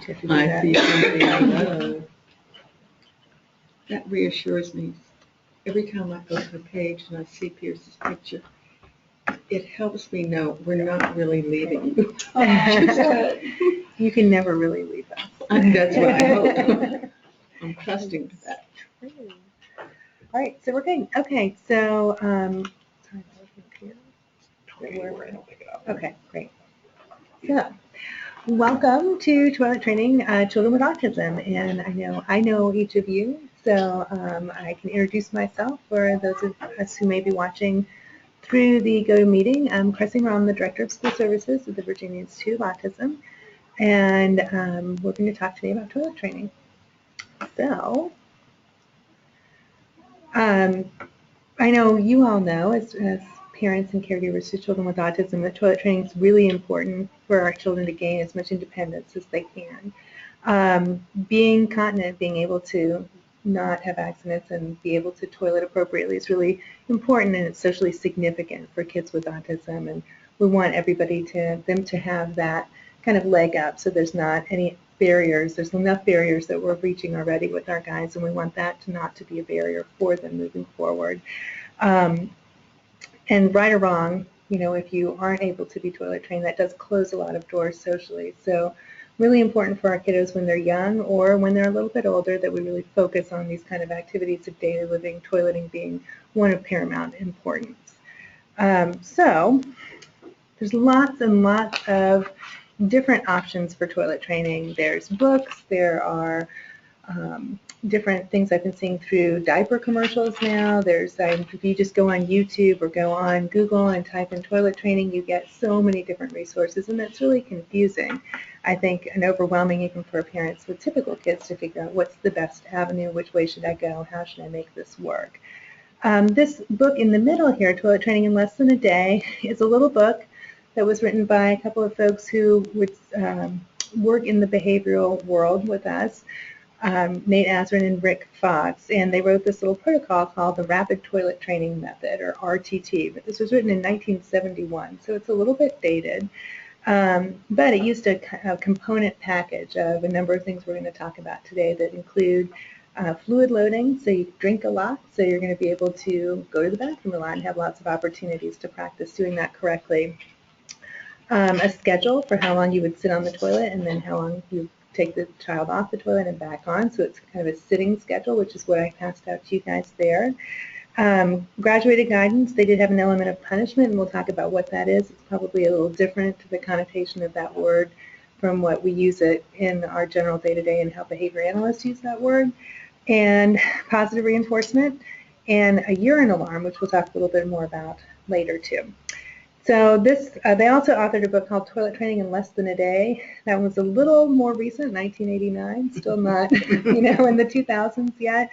I see something I love. That reassures me. Every time I open a page and I see Pierce's picture, it helps me know we're not really leaving you. You can never really leave us. That's what I hope. I'm trusting to that. All right, so we're good. Okay, so sorry, okay, great. So, welcome to Toilet Training Children with Autism, and I know each of you, so I can introduce myself for those of us who may be watching through the GoToMeeting. I'm Cresse Morrell, I'm the Director of School Services at the Virginia Institute of Autism, and we're going to talk today about toilet training. So, I know you all know, as parents and caregivers to children with autism, that toilet training is really important for our children to gain as much independence as they can. Being continent, being able to not have accidents and be able to toilet appropriately is really important, and it's socially significant for kids with autism, and we want everybody them to have that kind of leg up, so there's not any barriers. There's enough barriers that we're reaching already with our guys, and we want that not to be a barrier for them moving forward. And right or wrong, if you aren't able to be toilet trained, that does close a lot of doors socially. So really important for our kiddos when they're young or when they're a little bit older that we really focus on these kind of activities of daily living, toileting being one of paramount importance. So there's lots and lots of different options for toilet training. There's books, there are different things I've been seeing through diaper commercials now. If you just go on YouTube or go on Google and type in toilet training, you get so many different resources, and that's really confusing, I think, and overwhelming even for parents with typical kids to figure out what's the best avenue, which way should I go, how should I make this work. This book in the middle here, Toilet Training in Less Than a Day, is a little book that was written by a couple of folks who would work in the behavioral world with us, Nate Azrin and Rick Fox, and they wrote this little protocol called the Rapid Toilet Training Method, or RTT, but this was written in 1971, so it's a little bit dated, but it used a component package of a number of things we're going to talk about today that include fluid loading, so you drink a lot, so you're going to be able to go to the bathroom a lot and have lots of opportunities to practice doing that correctly. A schedule for how long you would sit on the toilet and then how long you take the child off the toilet and back on, so it's kind of a sitting schedule, which is what I passed out to you guys there. Graduated guidance, they did have an element of punishment, and we'll talk about what that is. It's probably a little different to the connotation of that word from what we use it in our general day-to-day and how behavior analysts use that word. And positive reinforcement, and a urine alarm, which we'll talk a little bit more about later too. So they also authored a book called Toilet Training in Less Than a Day. That was a little more recent, 1989, still not, in the 2000s yet.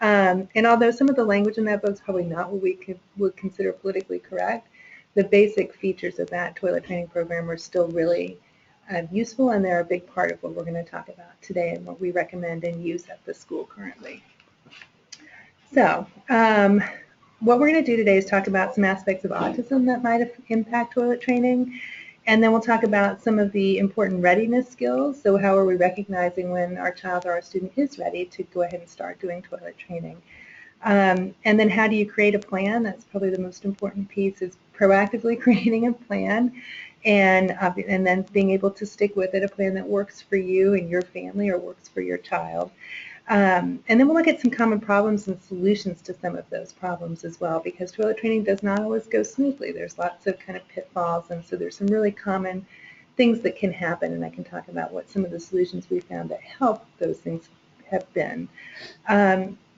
And although some of the language in that book is probably not what we would consider politically correct, the basic features of that toilet training program are still really useful, and they're a big part of what we're going to talk about today and what we recommend and use at the school currently. So, what we're going to do today is talk about some aspects of autism that might impact toilet training, and then we'll talk about some of the important readiness skills. So how are we recognizing when our child or our student is ready to go ahead and start doing toilet training? And then how do you create a plan? That's probably the most important piece, is proactively creating a plan and then being able to stick with it, a plan that works for you and your family or works for your child. And then we'll look at some common problems and solutions to some of those problems as well, because toilet training does not always go smoothly. There's lots of kind of pitfalls, and so there's some really common things that can happen, and I can talk about what some of the solutions we found that help those things have been.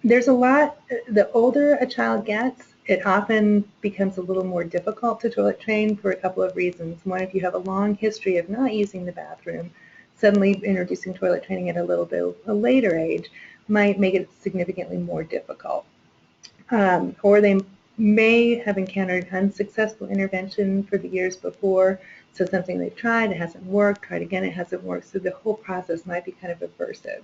There's a lot, the older a child gets, it often becomes a little more difficult to toilet train for a couple of reasons. One, if you have a long history of not using the bathroom, suddenly introducing toilet training at a little bit a later age might make it significantly more difficult. Or they may have encountered unsuccessful intervention for the years before, so something they've tried, it hasn't worked, tried again, it hasn't worked, so the whole process might be kind of aversive.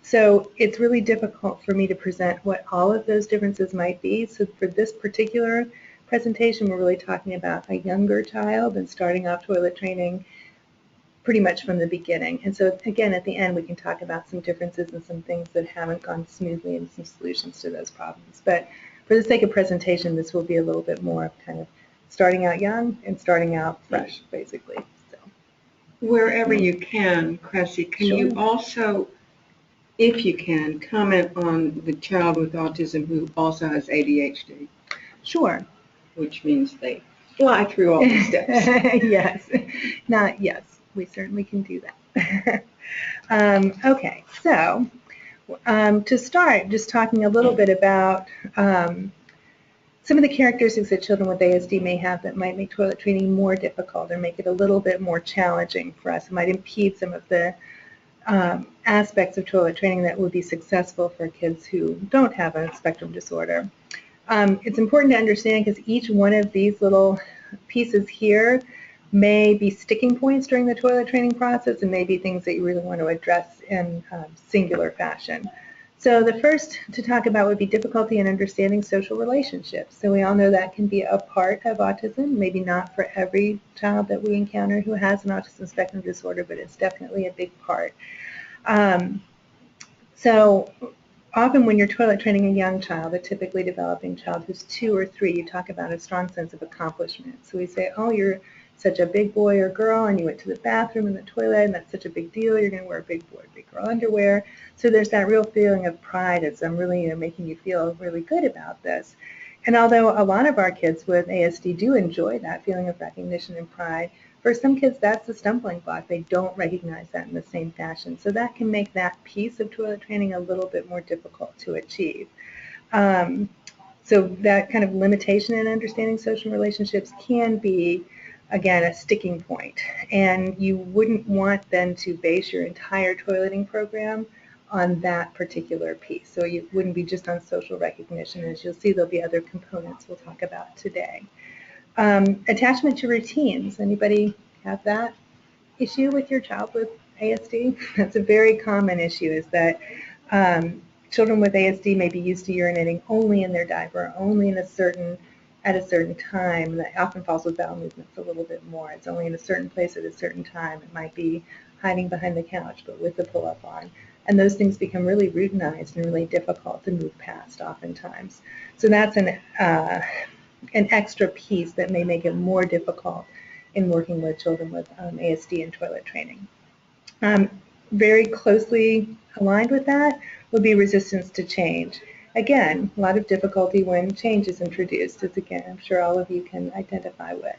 So it's really difficult for me to present what all of those differences might be. So for this particular presentation, we're really talking about a younger child and starting off toilet training pretty much from the beginning. And so again, at the end, we can talk about some differences and some things that haven't gone smoothly and some solutions to those problems. But for the sake of presentation, this will be a little bit more kind of starting out young and starting out fresh, basically. So, Wherever you can, Cresse, can you Sure. also, if you can, comment on the child with autism who also has ADHD, sure. which means they fly through all the steps? Yes. Yes, we certainly can do that. Okay, so to start, just talking a little bit about some of the characteristics that children with ASD may have that might make toilet training more difficult or make it a little bit more challenging for us. It might impede some of the aspects of toilet training that would be successful for kids who don't have a spectrum disorder. It's important to understand because each one of these little pieces here may be sticking points during the toilet training process and may be things that you really want to address in singular fashion. So the first to talk about would be difficulty in understanding social relationships. So we all know that can be a part of autism, maybe not for every child that we encounter who has an autism spectrum disorder, but it's definitely a big part. So often when you're toilet training a young child, a typically developing child who's 2 or 3, you talk about a strong sense of accomplishment. So we say, oh, you're such a big boy or girl and you went to the bathroom in the toilet and that's such a big deal. You're going to wear big boy, big girl underwear. So there's that real feeling of pride as I'm really making you feel really good about this. And although a lot of our kids with ASD do enjoy that feeling of recognition and pride, for some kids that's a stumbling block. They don't recognize that in the same fashion. So that can make that piece of toilet training a little bit more difficult to achieve. So that kind of limitation in understanding social relationships can be, again, a sticking point. And you wouldn't want then to base your entire toileting program on that particular piece. So you wouldn't be just on social recognition. As you'll see, there'll be other components we'll talk about today. Attachment to routines. Anybody have that issue with your child with ASD? That's a very common issue, is that children with ASD may be used to urinating only in their diaper, only in at a certain time. That often falls with bowel movements a little bit more. It's only in a certain place at a certain time. It might be hiding behind the couch, but with the pull-up on. And those things become really routinized and really difficult to move past oftentimes. So that's an extra piece that may make it more difficult in working with children with ASD and toilet training. Very closely aligned with that would be resistance to change. Again, a lot of difficulty when change is introduced, as again, I'm sure all of you can identify with.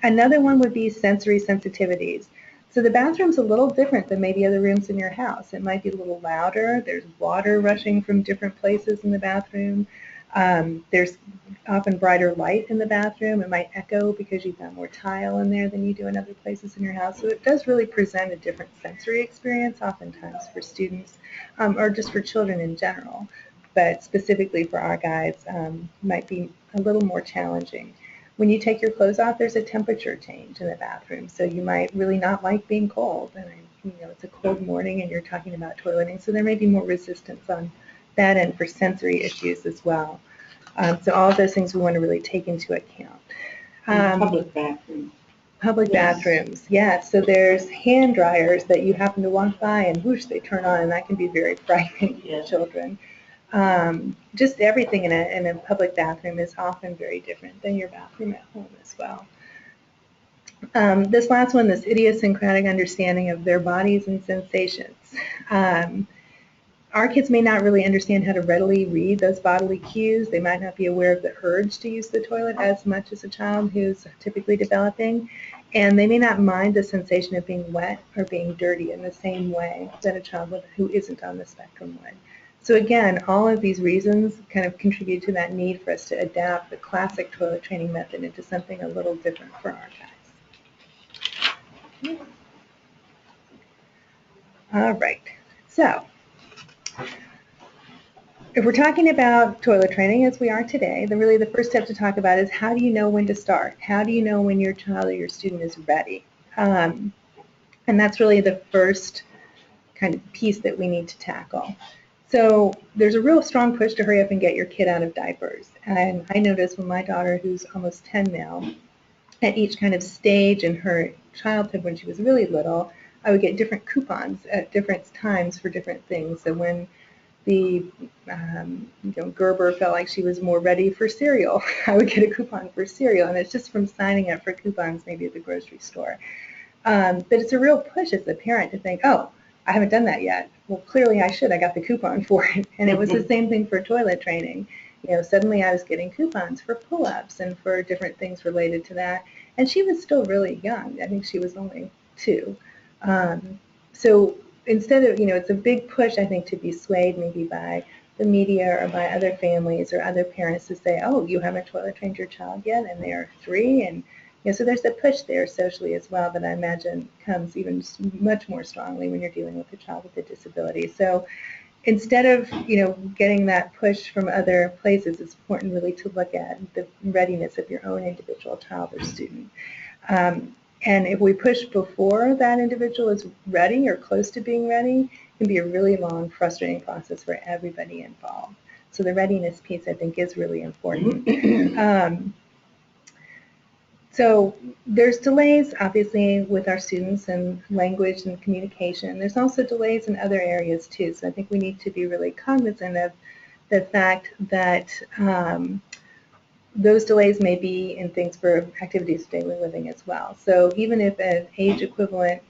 Another one would be sensory sensitivities. So the bathroom's a little different than maybe other rooms in your house. It might be a little louder. There's water rushing from different places in the bathroom. There's often brighter light in the bathroom. It might echo because you've got more tile in there than you do in other places in your house. So it does really present a different sensory experience oftentimes for students or just for children in general. But specifically for our guys, might be a little more challenging. When you take your clothes off, there's a temperature change in the bathroom. So you might really not like being cold. And it's a cold morning and you're talking about toileting. So there may be more resistance on that end for sensory issues as well. So all of those things we want to really take into account. Public bathrooms. Public bathrooms, yes. So there's hand dryers that you happen to walk by and whoosh, they turn on, and that can be very frightening for children. Just everything in a public bathroom is often very different than your bathroom at home as well. This last one, this idiosyncratic understanding of their bodies and sensations. Our kids may not really understand how to readily read those bodily cues. They might not be aware of the urge to use the toilet as much as a child who's typically developing. And they may not mind the sensation of being wet or being dirty in the same way that a child who isn't on the spectrum would. So again, all of these reasons kind of contribute to that need for us to adapt the classic toilet training method into something a little different for our guys. All right. So if we're talking about toilet training as we are today, then really the first step to talk about is how do you know when to start? How do you know when your child or your student is ready? And that's really the first kind of piece that we need to tackle. So there's a real strong push to hurry up and get your kid out of diapers. And I notice when my daughter, who's almost 10 now, at each kind of stage in her childhood, when she was really little, I would get different coupons at different times for different things. So when the Gerber felt like she was more ready for cereal, I would get a coupon for cereal, and it's just from signing up for coupons maybe at the grocery store. But it's a real push as a parent to think, oh, I haven't done that yet. Well, clearly I should. I got the coupon for it. And it was the same thing for toilet training. Suddenly I was getting coupons for pull-ups and for different things related to that. And she was still really young. I think she was only 2. So instead of, it's a big push, I think, to be swayed maybe by the media or by other families or other parents to say, oh, you haven't toilet trained your child yet, and they are 3, and so there's a push there socially as well that I imagine comes even much more strongly when you're dealing with a child with a disability. So instead of, getting that push from other places, it's important really to look at the readiness of your own individual child or student. And if we push before that individual is ready or close to being ready, it can be a really long, frustrating process for everybody involved. So the readiness piece, I think, is really important. So there's delays, obviously, with our students in language and communication. There's also delays in other areas, too. So I think we need to be really cognizant of the fact that those delays may be in things for activities of daily living as well. So even if an age equivalent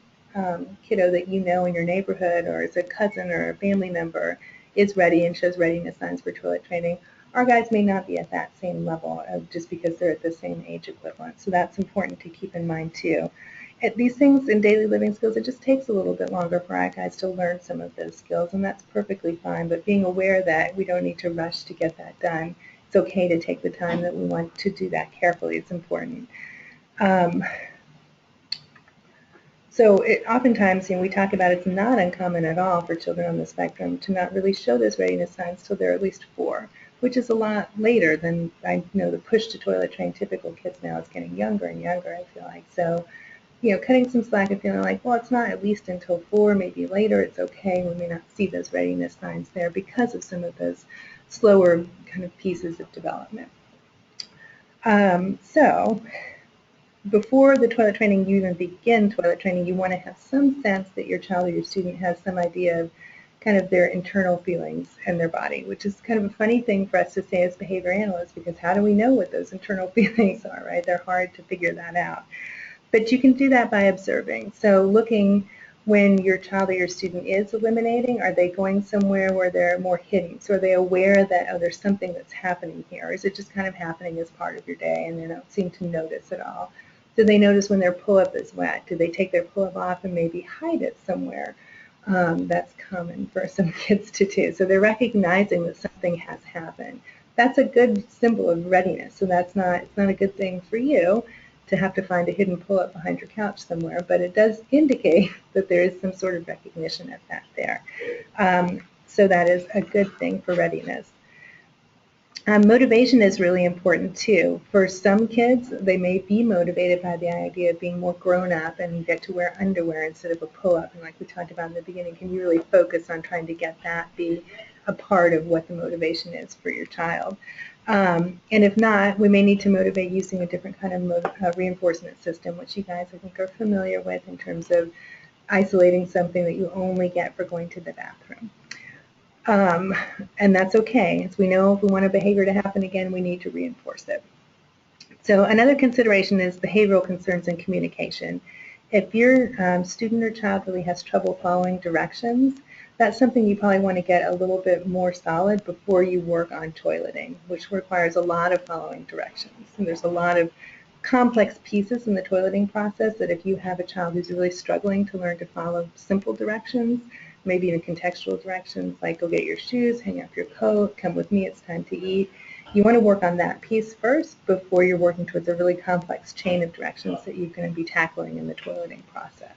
kiddo that you know in your neighborhood or is a cousin or a family member is ready and shows readiness signs for toilet training, our guys may not be at that same level just because they're at the same age equivalent. So that's important to keep in mind too. At these things in daily living skills, it just takes a little bit longer for our guys to learn some of those skills, and that's perfectly fine. But being aware that we don't need to rush to get that done. It's okay to take the time that we want to do that carefully. It's important. So oftentimes, we talk about it's not uncommon at all for children on the spectrum to not really show those readiness signs till they're at least 4, which is a lot later than, I know, the push to toilet train typical kids now is getting younger and younger, I feel like. So, cutting some slack and feeling like, well, it's not at least until 4, maybe later, it's okay. We may not see those readiness signs there because of some of those slower kind of pieces of development. So before the toilet training, you even begin toilet training, you want to have some sense that your child or your student has some idea of kind of their internal feelings in their body, which is kind of a funny thing for us to say as behavior analysts, because how do we know what those internal feelings are, right? They're hard to figure that out. But you can do that by observing. So looking when your child or your student is eliminating, are they going somewhere where they're more hidden? So are they aware that, oh, there's something that's happening here? Or is it just kind of happening as part of your day and they don't seem to notice at all? Do they notice when their pull-up is wet? Do they take their pull-up off and maybe hide it somewhere? That's common for some kids to do. So they're recognizing that something has happened. That's a good symbol of readiness. So it's not a good thing for you to have to find a hidden pull-up behind your couch somewhere, but it does indicate that there is some sort of recognition of that there. So that is a good thing for readiness. Motivation is really important too. For some kids, they may be motivated by the idea of being more grown up and get to wear underwear instead of a pull-up. And like we talked about in the beginning, can you really focus on trying to get that be a part of what the motivation is for your child? And if not, we may need to motivate using a different kind of reinforcement system, which you guys, I think, are familiar with in terms of isolating something that you only get for going to the bathroom. And that's okay. As we know, if we want a behavior to happen again, we need to reinforce it. So another consideration is behavioral concerns and communication. If your student or child really has trouble following directions, that's something you probably want to get a little bit more solid before you work on toileting, which requires a lot of following directions. And there's a lot of complex pieces in the toileting process that if you have a child who's really struggling to learn to follow simple directions, maybe even contextual directions like go get your shoes, hang up your coat, come with me, it's time to eat. You want to work on that piece first before you're working towards a really complex chain of directions that you're going to be tackling in the toileting process.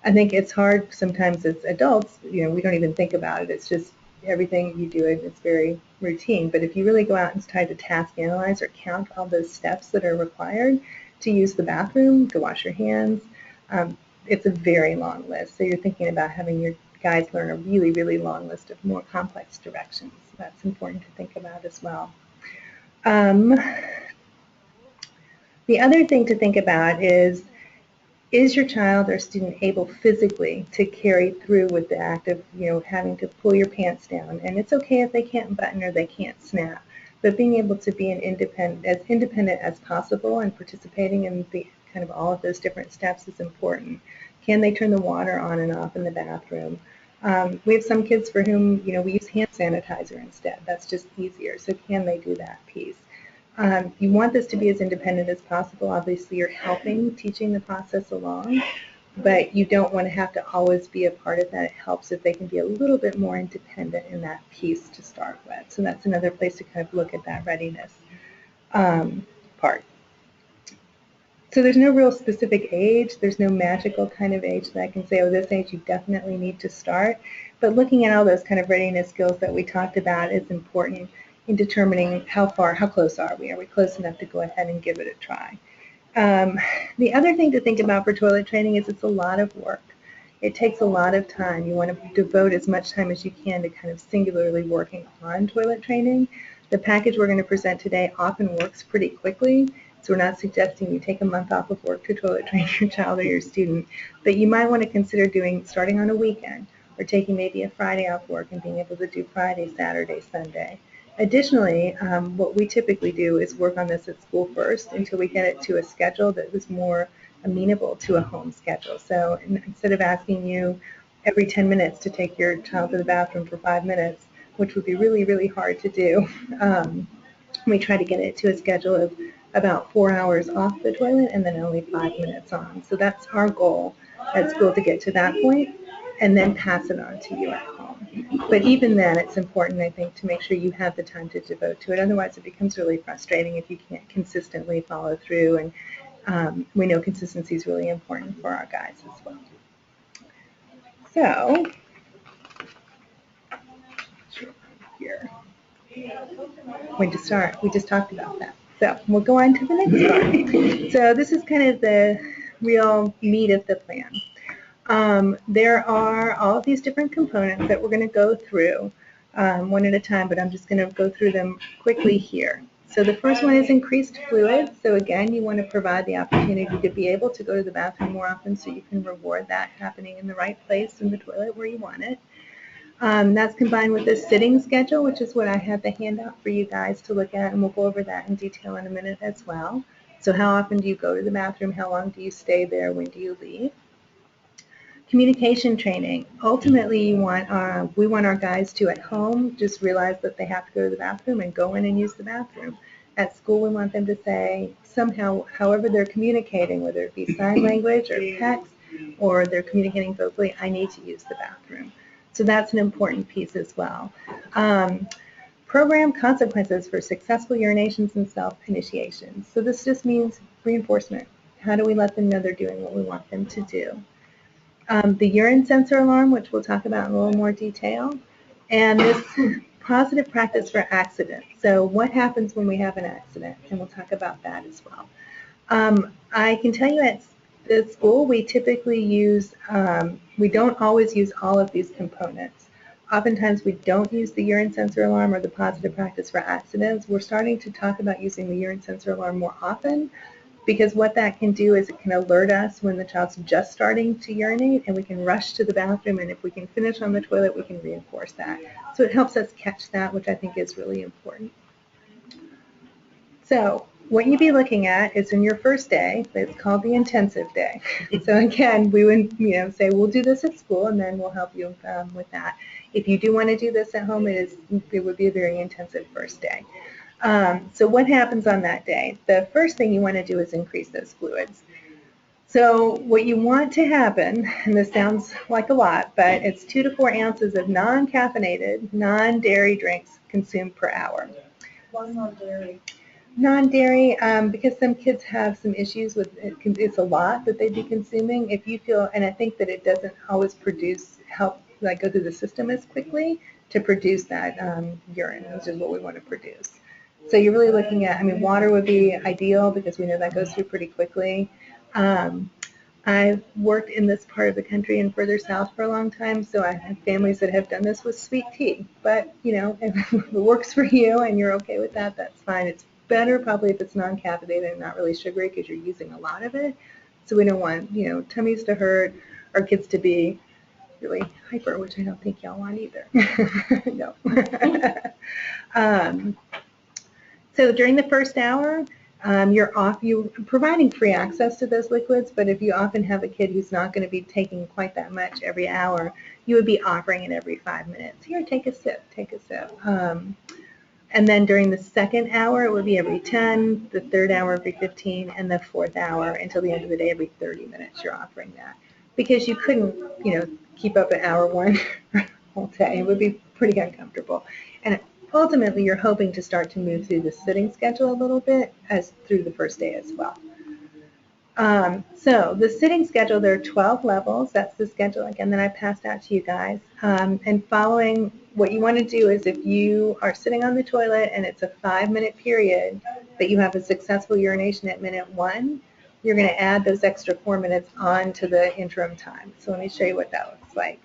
I think it's hard sometimes as adults, we don't even think about it. It's just everything you do, it's very routine. But if you really go out and try to task analyze or count all those steps that are required to use the bathroom, to wash your hands, it's a very long list. So you're thinking about having your guys learn a really, really long list of more complex directions. That's important to think about as well. The other thing to think about is is your child or student able physically to carry through with the act of, having to pull your pants down? And it's okay if they can't button or they can't snap, but being able to be as independent as possible and participating in the kind of all of those different steps is important. Can they turn the water on and off in the bathroom? We have some kids for whom, we use hand sanitizer instead. That's just easier. So can they do that piece? You want this to be as independent as possible. Obviously, you're helping, teaching the process along, but you don't want to have to always be a part of that. It helps if they can be a little bit more independent in that piece to start with. So that's another place to kind of look at that readiness part. So there's no real specific age. There's no magical kind of age that I can say, oh, this age you definitely need to start. But looking at all those kind of readiness skills that we talked about is important in determining how close are we? Are we close enough to go ahead and give it a try? The other thing to think about for toilet training is it's a lot of work. It takes a lot of time. You want to devote as much time as you can to kind of singularly working on toilet training. The package we're going to present today often works pretty quickly, so we're not suggesting you take a month off of work to toilet train your child or your student, but you might want to consider starting on a weekend or taking maybe a Friday off work and being able to do Friday, Saturday, Sunday. Additionally, what we typically do is work on this at school first until we get it to a schedule that was more amenable to a home schedule. So instead of asking you every 10 minutes to take your child to the bathroom for 5 minutes, which would be really, really hard to do, we try to get it to a schedule of about 4 hours off the toilet and then only 5 minutes on. So that's our goal at school, to get to that point and then pass it on to you at home. But even then, it's important, I think, to make sure you have the time to devote to it. Otherwise, it becomes really frustrating if you can't consistently follow through. And we know consistency is really important for our guys as well. So, here. When to start? We just talked about that. So we'll go on to the next part. So this is kind of the real meat of the plan. There are all of these different components that we're going to go through one at a time, but I'm just going to go through them quickly here. So the first one is increased fluid. So again, you want to provide the opportunity to be able to go to the bathroom more often so you can reward that happening in the right place in the toilet where you want it. That's combined with a sitting schedule, which is what I have the handout for you guys to look at, and we'll go over that in detail in a minute as well. So how often do you go to the bathroom? How long do you stay there? When do you leave? Communication training. Ultimately, we want our guys to, at home, just realize that they have to go to the bathroom and go in and use the bathroom. At school, we want them to say somehow, however they're communicating, whether it be sign language or text, or they're communicating vocally, I need to use the bathroom. So that's an important piece as well. Program consequences for successful urinations and self-initiations. So this just means reinforcement. How do we let them know they're doing what we want them to do? The urine sensor alarm, which we'll talk about in a little more detail, and this positive practice for accidents. So what happens when we have an accident? And we'll talk about that as well. I can tell you at the school, we typically use, we don't always use all of these components. Oftentimes we don't use the urine sensor alarm or the positive practice for accidents. We're starting to talk about using the urine sensor alarm more often, because what that can do is it can alert us when the child's just starting to urinate, and we can rush to the bathroom, and if we can finish on the toilet, we can reinforce that. So it helps us catch that, which I think is really important. So what you'd be looking at is in your first day, it's called the intensive day. So again, we would say we'll do this at school, and then we'll help you with that. If you do want to do this at home, it would be a very intensive first day. So what happens on that day? The first thing you want to do is increase those fluids. So what you want to happen, and this sounds like a lot, but it's 2 to 4 ounces of non-caffeinated, non-dairy drinks consumed per hour. Why non-dairy? Non-dairy, because some kids have some issues with it. It's a lot that they'd be consuming. If you feel, and I think that it doesn't always help go through the system as quickly to produce that urine, which is what we want to produce. So you're really looking at, water would be ideal because we know that goes through pretty quickly. I've worked in this part of the country and further south for a long time, so I have families that have done this with sweet tea. But, if it works for you and you're okay with that, that's fine. It's better probably if it's non-caffeinated and not really sugary because you're using a lot of it. So we don't want, tummies to hurt or kids to be really hyper, which I don't think y'all want either. No. So during the first hour, you're providing free access to those liquids, but if you often have a kid who's not going to be taking quite that much every hour, you would be offering it every 5 minutes. Here, take a sip, take a sip. And then during the second hour, it would be every 10, the third hour every 15, and the fourth hour until the end of the day every 30 minutes you're offering that. Because you couldn't, keep up at hour 1 all day. It would be pretty uncomfortable. And ultimately, you're hoping to start to move through the sitting schedule a little bit as through the first day as well. So the sitting schedule, there are 12 levels. That's the schedule, again, that I passed out to you guys. And following, what you want to do is if you are sitting on the toilet and it's a 5-minute period that you have a successful urination at minute 1, you're going to add those extra 4 minutes on to the interim time. So let me show you what that looks like.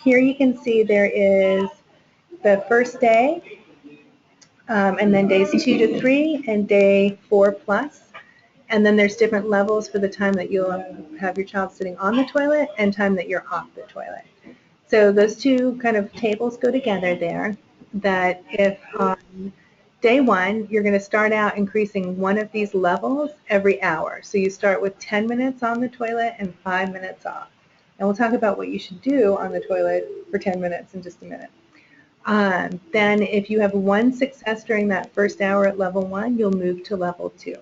Here you can see there is the first day, and then days 2 to 3, and day 4 plus. And then there's different levels for the time that you'll have your child sitting on the toilet and time that you're off the toilet. So those two kind of tables go together there, that if on day 1, you're going to start out increasing one of these levels every hour. So you start with 10 minutes on the toilet and 5 minutes off. And we'll talk about what you should do on the toilet for 10 minutes in just a minute. Then if you have one success during that first hour at level 1, you'll move to level 2.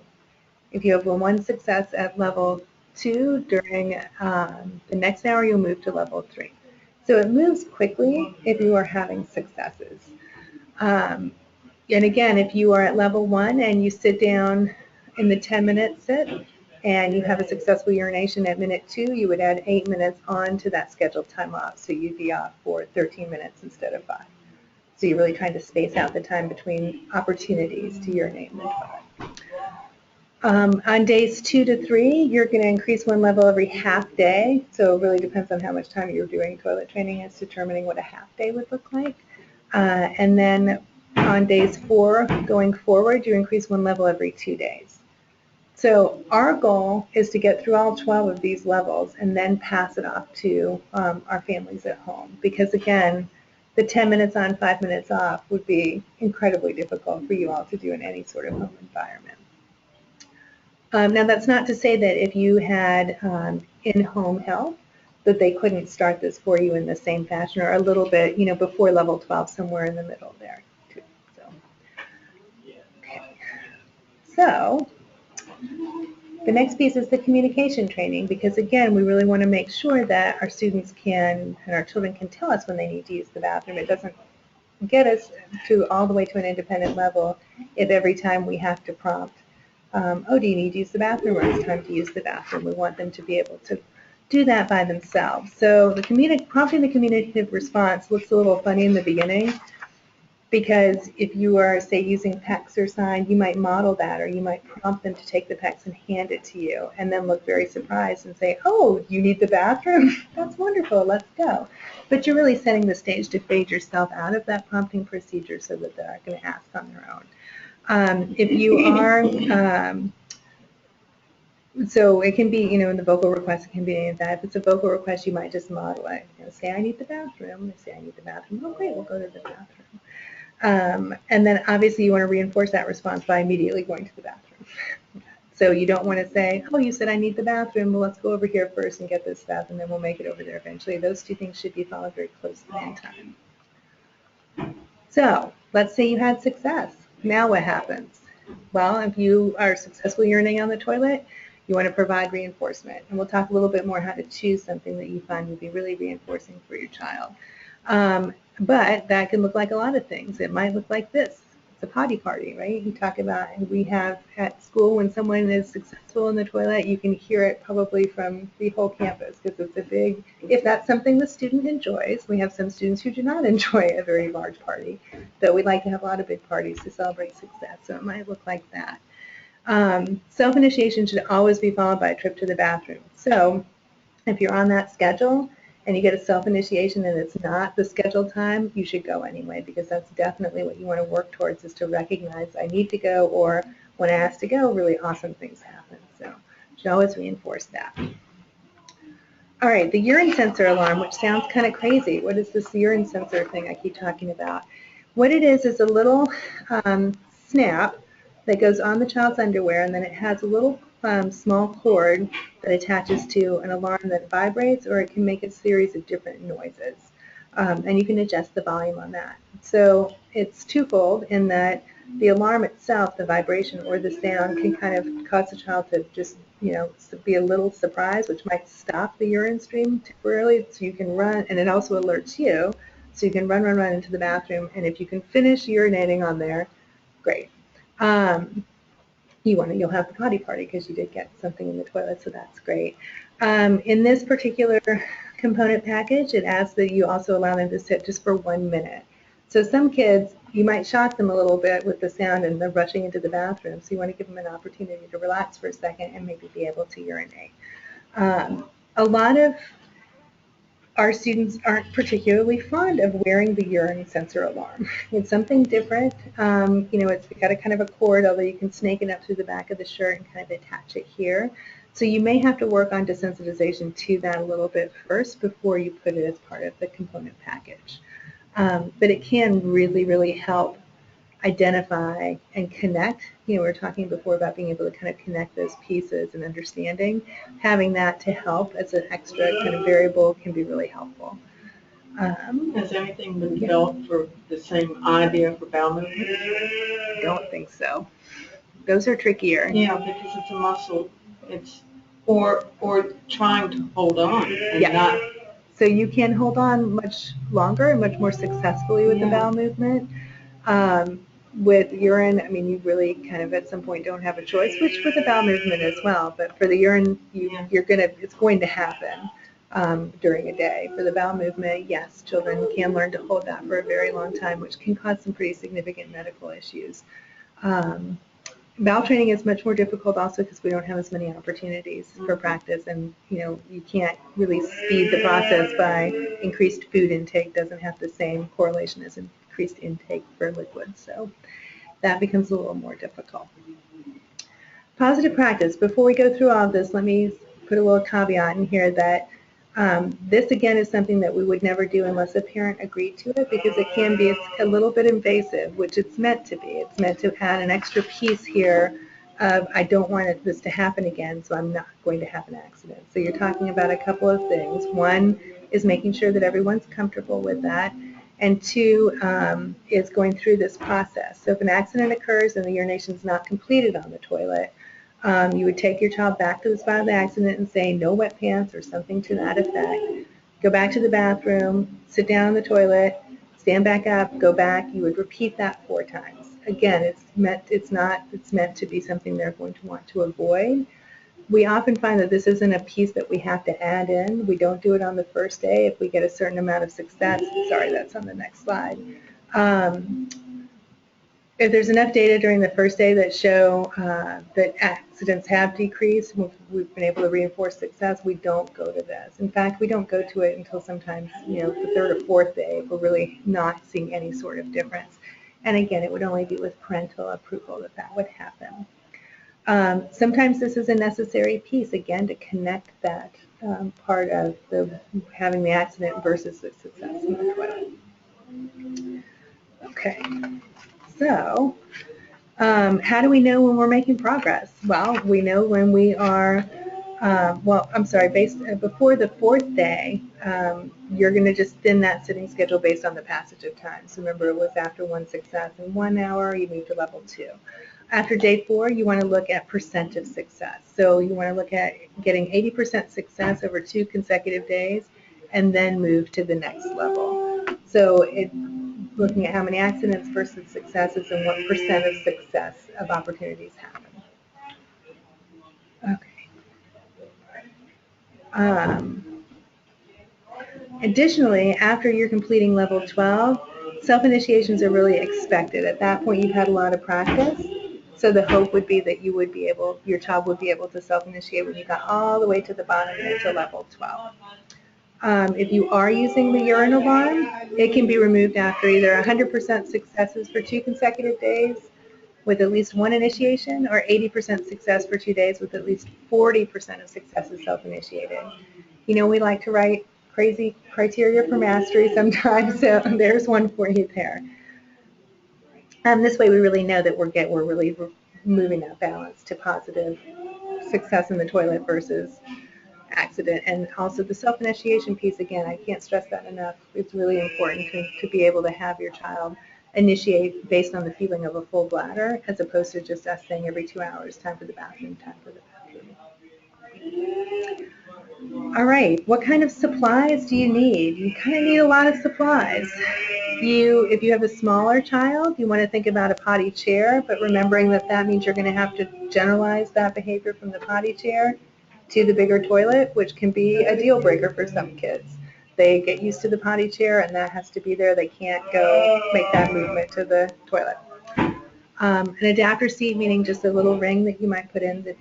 If you have one success at level 2 during the next hour, you'll move to level 3. So it moves quickly if you are having successes. And again, if you are at level 1 and you sit down in the 10-minute sit and you have a successful urination at minute 2, you would add 8 minutes on to that scheduled time off. So you'd be off for 13 minutes instead of 5. So you're really trying to space out the time between opportunities to urinate in the toilet. On days 2 to 3, you're going to increase one level every half day. So it really depends on how much time you're doing toilet training. It's determining what a half day would look like. And then on days 4 going forward, you increase one level every 2 days. So our goal is to get through all 12 of these levels and then pass it off to our families at home. Because again, the 10 minutes on, 5 minutes off would be incredibly difficult for you all to do in any sort of home environment. Now, that's not to say that if you had in-home help, that they couldn't start this for you in the same fashion or a little bit, before level 12, somewhere in the middle there, too. So the next piece is the communication training, because, again, we really want to make sure that our students can and our children can tell us when they need to use the bathroom. It doesn't get us to all the way to an independent level if every time we have to prompt, oh, do you need to use the bathroom, or it's time to use the bathroom. We want them to be able to do that by themselves. So prompting the communicative response looks a little funny in the beginning, because if you are, say, using PECS or sign, you might model that, or you might prompt them to take the PECS and hand it to you, and then look very surprised and say, oh, you need the bathroom? That's wonderful, let's go. But you're really setting the stage to fade yourself out of that prompting procedure so that they're going to ask on their own. If you are, so it can be, in the vocal request, it can be any of that. If it's a vocal request, you might just model it. Say, I need the bathroom. They say, I need the bathroom. Oh, great, we'll go to the bathroom. And then obviously you want to reinforce that response by immediately going to the bathroom. So you don't want to say, oh, you said I need the bathroom. Well, let's go over here first and get this stuff, and then we'll make it over there eventually. Those two things should be followed very closely in time. So let's say you had success. Now what happens? Well, if you are successfully urinating on the toilet, you want to provide reinforcement. And we'll talk a little bit more how to choose something that you find would be really reinforcing for your child. But that can look like a lot of things. It might look like this. It's a potty party, right? You talk about, we have at school, when someone is successful in the toilet, you can hear it probably from the whole campus, because it's a big, if that's something the student enjoys. We have some students who do not enjoy a very large party, though we like to have a lot of big parties to celebrate success. So it might look like that. Self-initiation should always be followed by a trip to the bathroom. So if you're on that schedule and you get a self-initiation and it's not the scheduled time, you should go anyway, because that's definitely what you want to work towards, is to recognize I need to go, or when I ask to go, really awesome things happen. So should always reinforce that. All right, the urine sensor alarm, which sounds kind of crazy. What is this urine sensor thing I keep talking about? What it is a little snap that goes on the child's underwear, and then it has a little small cord that attaches to an alarm that vibrates, or it can make a series of different noises. And you can adjust the volume on that. So it's twofold in that the alarm itself, the vibration or the sound, can kind of cause the child to just, be a little surprised, which might stop the urine stream temporarily. So you can run, and it also alerts you, so you can run into the bathroom, and if you can finish urinating on there, great. You'll have the potty party because you did get something in the toilet, so that's great. In this particular component package, it asks that you also allow them to sit just for 1 minute. So some kids, you might shock them a little bit with the sound and they're rushing into the bathroom, so you want to give them an opportunity to relax for a second and maybe be able to urinate. A lot of our students aren't particularly fond of wearing the urine sensor alarm. It's something different. It's got a kind of a cord, although you can snake it up through the back of the shirt and kind of attach it here. So you may have to work on desensitization to that a little bit first before you put it as part of the component package. But it can really, really help identify and connect. We were talking before about being able to kind of connect those pieces and understanding. Having that to help as an extra kind of variable can be really helpful. Has anything been developed for the same idea for bowel movement? I don't think so. Those are trickier. Yeah, because it's a muscle. It's or trying to hold on and not. So you can hold on much longer and much more successfully with the bowel movement. With urine, you really kind of at some point don't have a choice, which with the bowel movement as well. But for the urine, it's going to happen during a day. For the bowel movement, yes, children can learn to hold that for a very long time, which can cause some pretty significant medical issues. Bowel training is much more difficult also because we don't have as many opportunities for practice, and you can't really speed the process by increased food intake. Doesn't have the same correlation as increased intake for liquids, so that becomes a little more difficult. Positive practice. Before we go through all of this, let me put a little caveat in here that this again is something that we would never do unless a parent agreed to it, because it can be a little bit invasive, which it's meant to be. It's meant to add an extra piece here of I don't want this to happen again, so I'm not going to have an accident. So you're talking about a couple of things. One is making sure that everyone's comfortable with that, and two is going through this process. So if an accident occurs and the urination is not completed on the toilet, you would take your child back to the spot of the accident and say no wet pants or something to that effect. Go back to the bathroom, sit down on the toilet, stand back up, go back. You would repeat that 4 times. Again, it's meant to be something they're going to want to avoid. We often find that this isn't a piece that we have to add in. We don't do it on the first day. If we get a certain amount of success, sorry, that's on the next slide. If there's enough data during the first day that show that accidents have decreased, we've been able to reinforce success, we don't go to this. In fact, we don't go to it until sometimes, the 3rd or 4th day if we're really not seeing any sort of difference. And again, it would only be with parental approval that would happen. Sometimes this is a necessary piece, again, to connect that part of having the accident versus the success in the toilet. Okay. So, how do we know when we're making progress? Well, we know when we are, before the 4th day, you're going to just thin that sitting schedule based on the passage of time. So remember, it was after 1 success in 1 hour, you move to level 2. After day 4, you want to look at percent of success. So you want to look at getting 80% success over 2 consecutive days, and then move to the next level. So looking at how many accidents versus successes and what percent of success of opportunities happen. Okay. Additionally, after you're completing level 12, self-initiations are really expected. At that point, you've had a lot of practice. So the hope would be that your child would be able to self-initiate when you got all the way to the bottom and to level 12. If you are using the urine alarm, it can be removed after either 100% successes for 2 consecutive days, with at least 1 initiation, or 80% success for 2 days with at least 40% of success is self-initiated. You know, we like to write crazy criteria for mastery sometimes, so there's one for you there. This way we really know that we're really moving that balance to positive success in the toilet versus accident. And also the self-initiation piece, again, I can't stress that enough. It's really important to be able to have your child initiate based on the feeling of a full bladder, as opposed to just us saying every 2 hours, time for the bathroom, time for the bathroom. All right, what kind of supplies do you need? You kind of need a lot of supplies. If you have a smaller child, you want to think about a potty chair, but remembering that means you're going to have to generalize that behavior from the potty chair to the bigger toilet, which can be a deal breaker for some kids. They get used to the potty chair and that has to be there. They can't go make that movement to the toilet. An adapter seat, meaning just a little ring that you might put in. The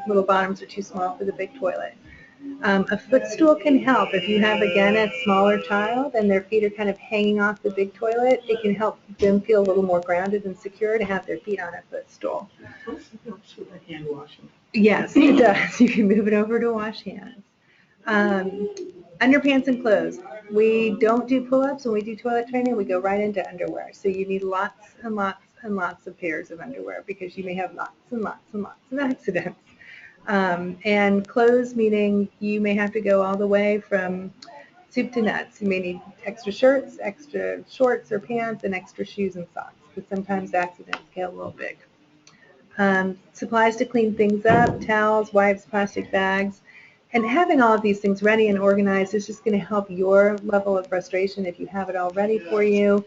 little bottoms are too small for the big toilet. A footstool can help. If you have, again, a smaller child and their feet are kind of hanging off the big toilet, it can help them feel a little more grounded and secure to have their feet on a footstool. It also helps with the hand washing. Yes, it does. You can move it over to wash hands. Underpants and clothes. We don't do pull-ups when we do toilet training. We go right into underwear. So you need lots and lots and lots of pairs of underwear because you may have lots and lots and lots of accidents. And clothes, meaning you may have to go all the way from soup to nuts. You may need extra shirts, extra shorts or pants, and extra shoes and socks, because sometimes accidents get a little big. Supplies to clean things up, towels, wipes, plastic bags. And having all of these things ready and organized is just going to help your level of frustration if you have it all ready for you.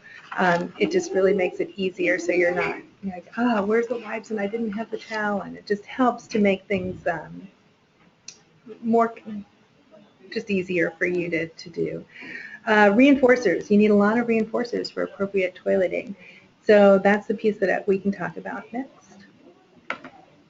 It just really makes it easier so you're not like, oh, where's the wipes and I didn't have the towel. And it just helps to make things more just easier for you to do. Reinforcers. You need a lot of reinforcers for appropriate toileting. So that's the piece that we can talk about next.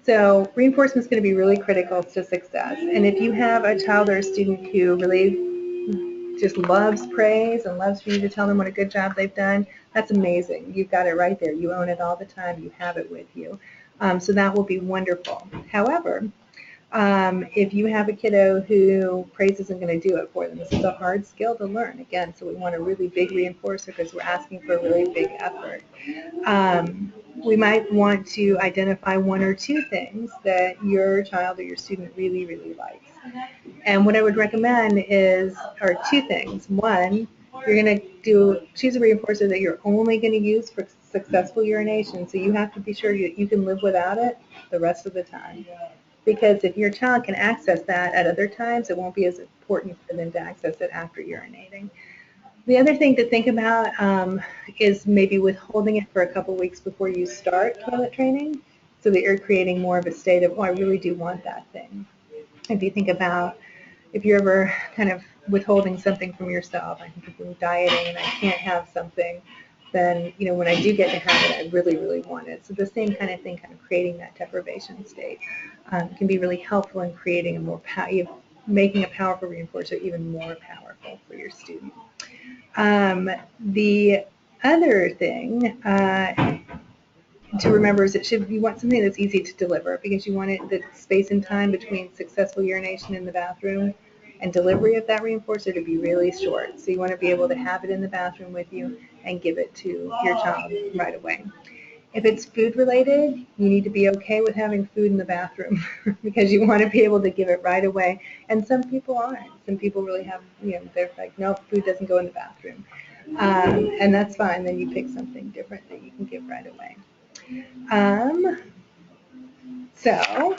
So reinforcement is going to be really critical to success. And if you have a child or a student who really just loves praise and loves for you to tell them what a good job they've done, that's amazing. You've got it right there. You own it all the time. You have it with you. So that will be wonderful. However, if you have a kiddo who praise isn't going to do it for them, this is a hard skill to learn, again, so we want a really big reinforcer because we're asking for a really big effort. We might want to identify 1 or 2 things that your child or your student really, really likes. And what I would recommend are 2 things. One, you're going to choose a reinforcer that you're only going to use for successful urination, so you have to be sure you can live without it the rest of the time. Because if your child can access that at other times, it won't be as important for them to access it after urinating. The other thing to think about is maybe withholding it for a couple weeks before you start toilet training, so that you're creating more of a state of, oh, I really do want that thing. If you think about if you're ever kind of withholding something from yourself, I think if I'm dieting and I can't have something, then, when I do get to have it, I really, really want it. So the same kind of thing, kind of creating that deprivation state, can be really helpful in creating making a powerful reinforcer even more powerful for your student. The other thing to remember is you want something that's easy to deliver, because you want the space and time between successful urination in the bathroom and delivery of that reinforcer to be really short. So you want to be able to have it in the bathroom with you and give it to your child right away. If it's food related, you need to be okay with having food in the bathroom because you want to be able to give it right away. And some people aren't. Some people really have, they're like, no, food doesn't go in the bathroom. And that's fine. Then you pick something different that you can give right away. So,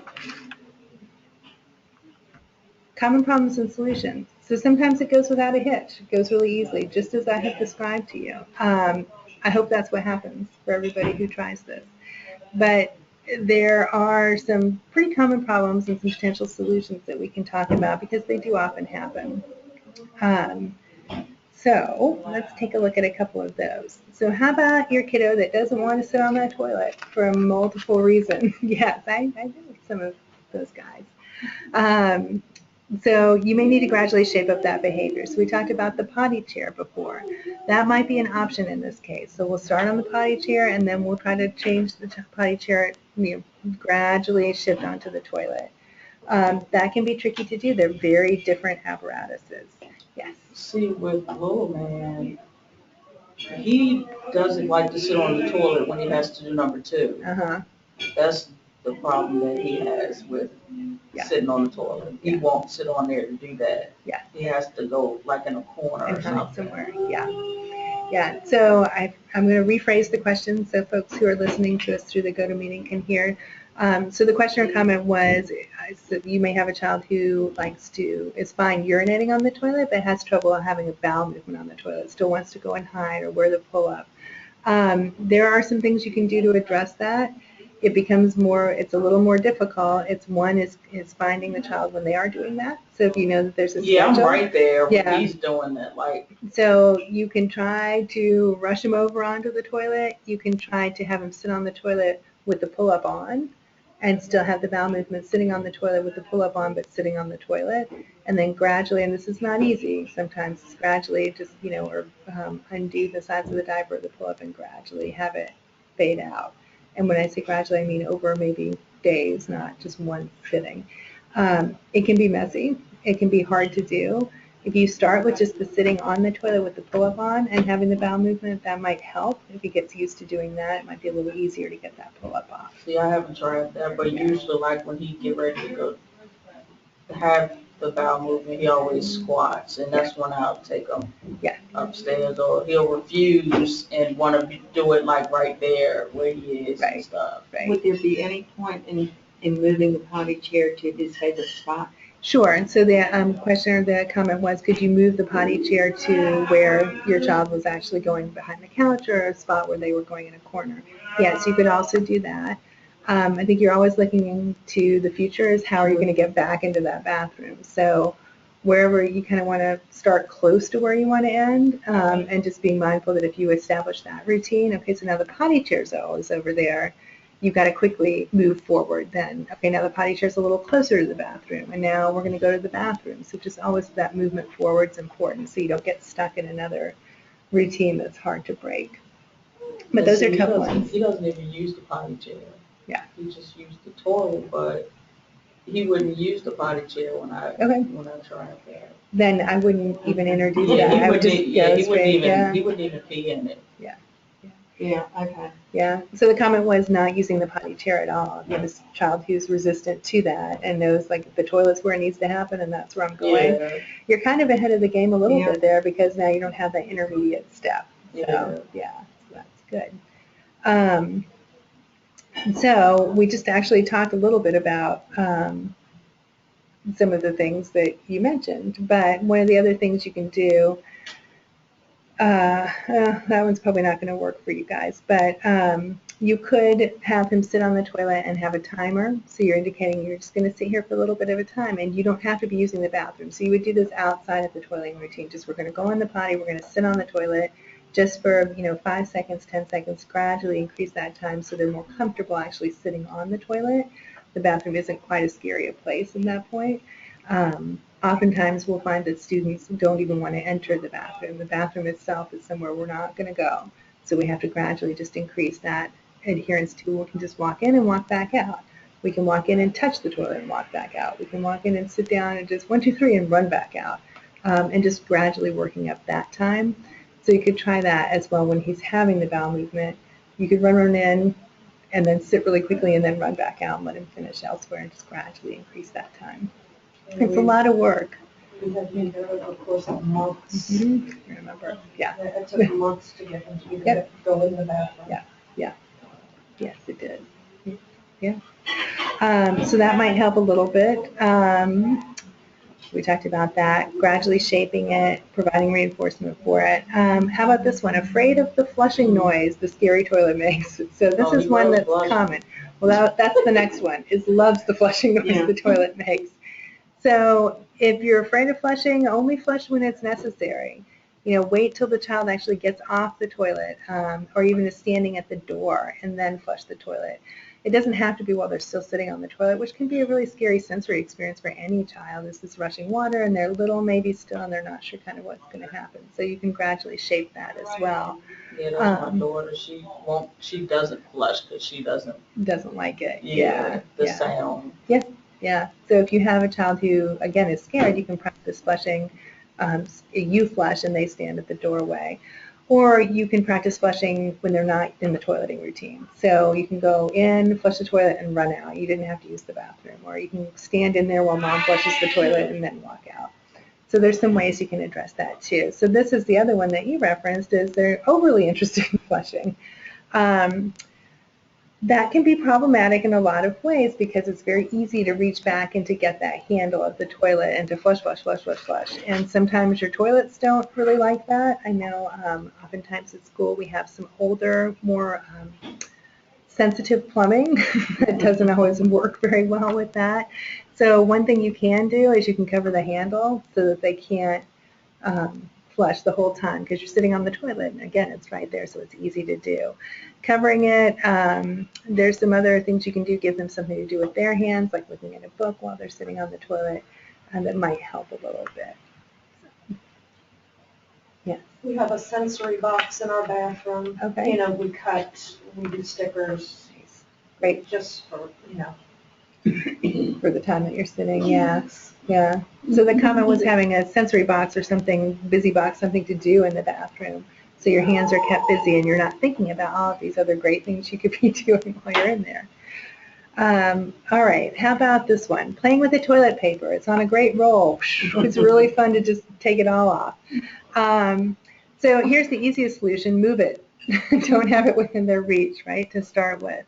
common problems and solutions. So sometimes it goes without a hitch. It goes really easily, just as I have described to you. I hope that's what happens for everybody who tries this. But there are some pretty common problems and some potential solutions that we can talk about because they do often happen. So let's take a look at a couple of those. So how about your kiddo that doesn't want to sit on that toilet for multiple reasons? Yes, I know some of those guys. So you may need to gradually shape up that behavior. So we talked about the potty chair before. That might be an option in this case. So we'll start on the potty chair and then we'll try to change the potty chair, gradually shift onto the toilet. That can be tricky to do. They're very different apparatuses. Yes. See, with little man, he doesn't like to sit on the toilet when he has to do number 2. Uh-huh. That's the problem that he has with sitting on the toilet. He won't sit on there to do that. Yeah. He has to go like in a corner or And hide something. somewhere. Yeah. Yeah. So I'm going to rephrase the question so folks who are listening to us through the GoToMeeting can hear. So the question or comment was, so you may have a child who is fine urinating on the toilet, but has trouble having a bowel movement on the toilet, still wants to go and hide or wear the pull-up. There are some things you can do to address that. It becomes it's a little more difficult. One is finding the child when they are doing that. So if you know that there's a schedule. Yeah, I'm right there when Yeah. he's doing that. So you can try to rush him over onto the toilet. You can try to have him sit on the toilet with the pull-up on and still have the bowel movement sitting on the toilet with the pull-up on, but sitting on the toilet. And then gradually, and this is not easy, sometimes gradually just, undo the sides of the diaper or the pull-up and gradually have it fade out. And when I say gradually, I mean over maybe days, not just one sitting. It can be messy. It can be hard to do. If you start with just the sitting on the toilet with the pull-up on and having the bowel movement, that might help. If he gets used to doing that, it might be a little easier to get that pull-up off. See, I haven't tried that, but usually when he get ready to go have the bowel movement, he always squats, and that's when I'll take him upstairs, or he'll refuse and want to do it right there where he is and stuff. Right. Would there be any point in moving the potty chair to his favorite spot? Sure. And so the question or the comment was, could you move the potty chair to where your child was actually going behind the couch or a spot where they were going in a corner? Yes, you could also do that. I think you're always looking into the future is how are you going to get back into that bathroom. So wherever you kind of want to start close to where you want to end, and just being mindful that if you establish that routine, okay, so now the potty chair is over there, you've got to quickly move forward then. Okay, now the potty chair's a little closer to the bathroom, and now we're going to go to the bathroom. So just always that movement forward is important so you don't get stuck in another routine that's hard to break. But those are tough ones. He doesn't even use the potty chair. Yeah. He just used the toilet, but he wouldn't use the potty chair when I tried that. Then I wouldn't even introduce that. I would just go straight. He wouldn't even pee in it. Yeah, okay. Yeah, so the comment was not using the potty chair at all. You have a child who's resistant to that and knows the toilet's where it needs to happen and that's where I'm going. Yeah. You're kind of ahead of the game a little bit there because now you don't have that intermediate step. So, so that's good. So we just actually talked a little bit about some of the things that you mentioned, but one of the other things you can do, that one's probably not going to work for you guys, but you could have him sit on the toilet and have a timer. So you're indicating you're just going to sit here for a little bit of a time, and you don't have to be using the bathroom. So you would do this outside of the toileting routine. Just we're going to go in the potty, we're going to sit on the toilet just for 5 seconds, 10 seconds, gradually increase that time so they're more comfortable actually sitting on the toilet. The bathroom isn't quite as scary a place at that point. Oftentimes we'll find that students don't even want to enter the bathroom. The bathroom itself is somewhere we're not going to go. So we have to gradually just increase that adherence to we can just walk in and walk back out. We can walk in and touch the toilet and walk back out. We can walk in and sit down and just 1, 2, 3 and run back out. And just gradually working up that time. So you could try that as well when he's having the bowel movement. You could run in and then sit really quickly and then run back out and let him finish elsewhere and just gradually increase that time. It's a lot of work. We have been there, of course, months. Mm-hmm. Remember? Yeah. It took months to get them to even go in the bathroom. Yeah. Yes, it did. Yeah. So that might help a little bit. We talked about that, gradually shaping it, providing reinforcement for it. How about this one? Afraid of the flushing noise the scary toilet makes. So this is one that's common. Well, that's the next one, is loves the flushing noise the toilet makes. So if you're afraid of flushing, only flush when it's necessary. wait till the child actually gets off the toilet, or even is standing at the door, and then flush the toilet. It doesn't have to be while they're still sitting on the toilet, which can be a really scary sensory experience for any child. This is rushing water, and they're little maybe still, and they're not sure kind of what's going to happen. So you can gradually shape that as well. Yeah, that's my daughter. She doesn't flush because she doesn't like it. the sound. Yeah. So if you have a child who, again, is scared, you can practice flushing. You flush and they stand at the doorway. Or you can practice flushing when they're not in the toileting routine. So you can go in, flush the toilet, and run out. You didn't have to use the bathroom. Or you can stand in there while mom flushes the toilet and then walk out. So there's some ways you can address that too. So this is the other one that you referenced, is they're overly interested in flushing. That can be problematic in a lot of ways because it's very easy to reach back and to get that handle of the toilet and to flush. And sometimes your toilets don't really like that. I know oftentimes at school we have some older, more sensitive plumbing that doesn't always work very well with that. So one thing you can do is you can cover the handle so that they can't flush the whole time because you're sitting on the toilet, and again, it's right there, so it's easy to do. Covering it, there's some other things you can do. Give them something to do with their hands, like looking at a book while they're sitting on the toilet, and that might help a little bit. Yeah. We have a sensory box in our bathroom. Okay. We do stickers. Great. Just for, For the time that you're sitting, yeah. So the comment was having a sensory box or something, busy box, something to do in the bathroom. So your hands are kept busy and you're not thinking about all of these other great things you could be doing while you're in there. All right, how about this one? Playing with the toilet paper. It's on a great roll. It's really fun to just take it all off. So here's the easiest solution. Move it. Don't have it within their reach, right, to start with.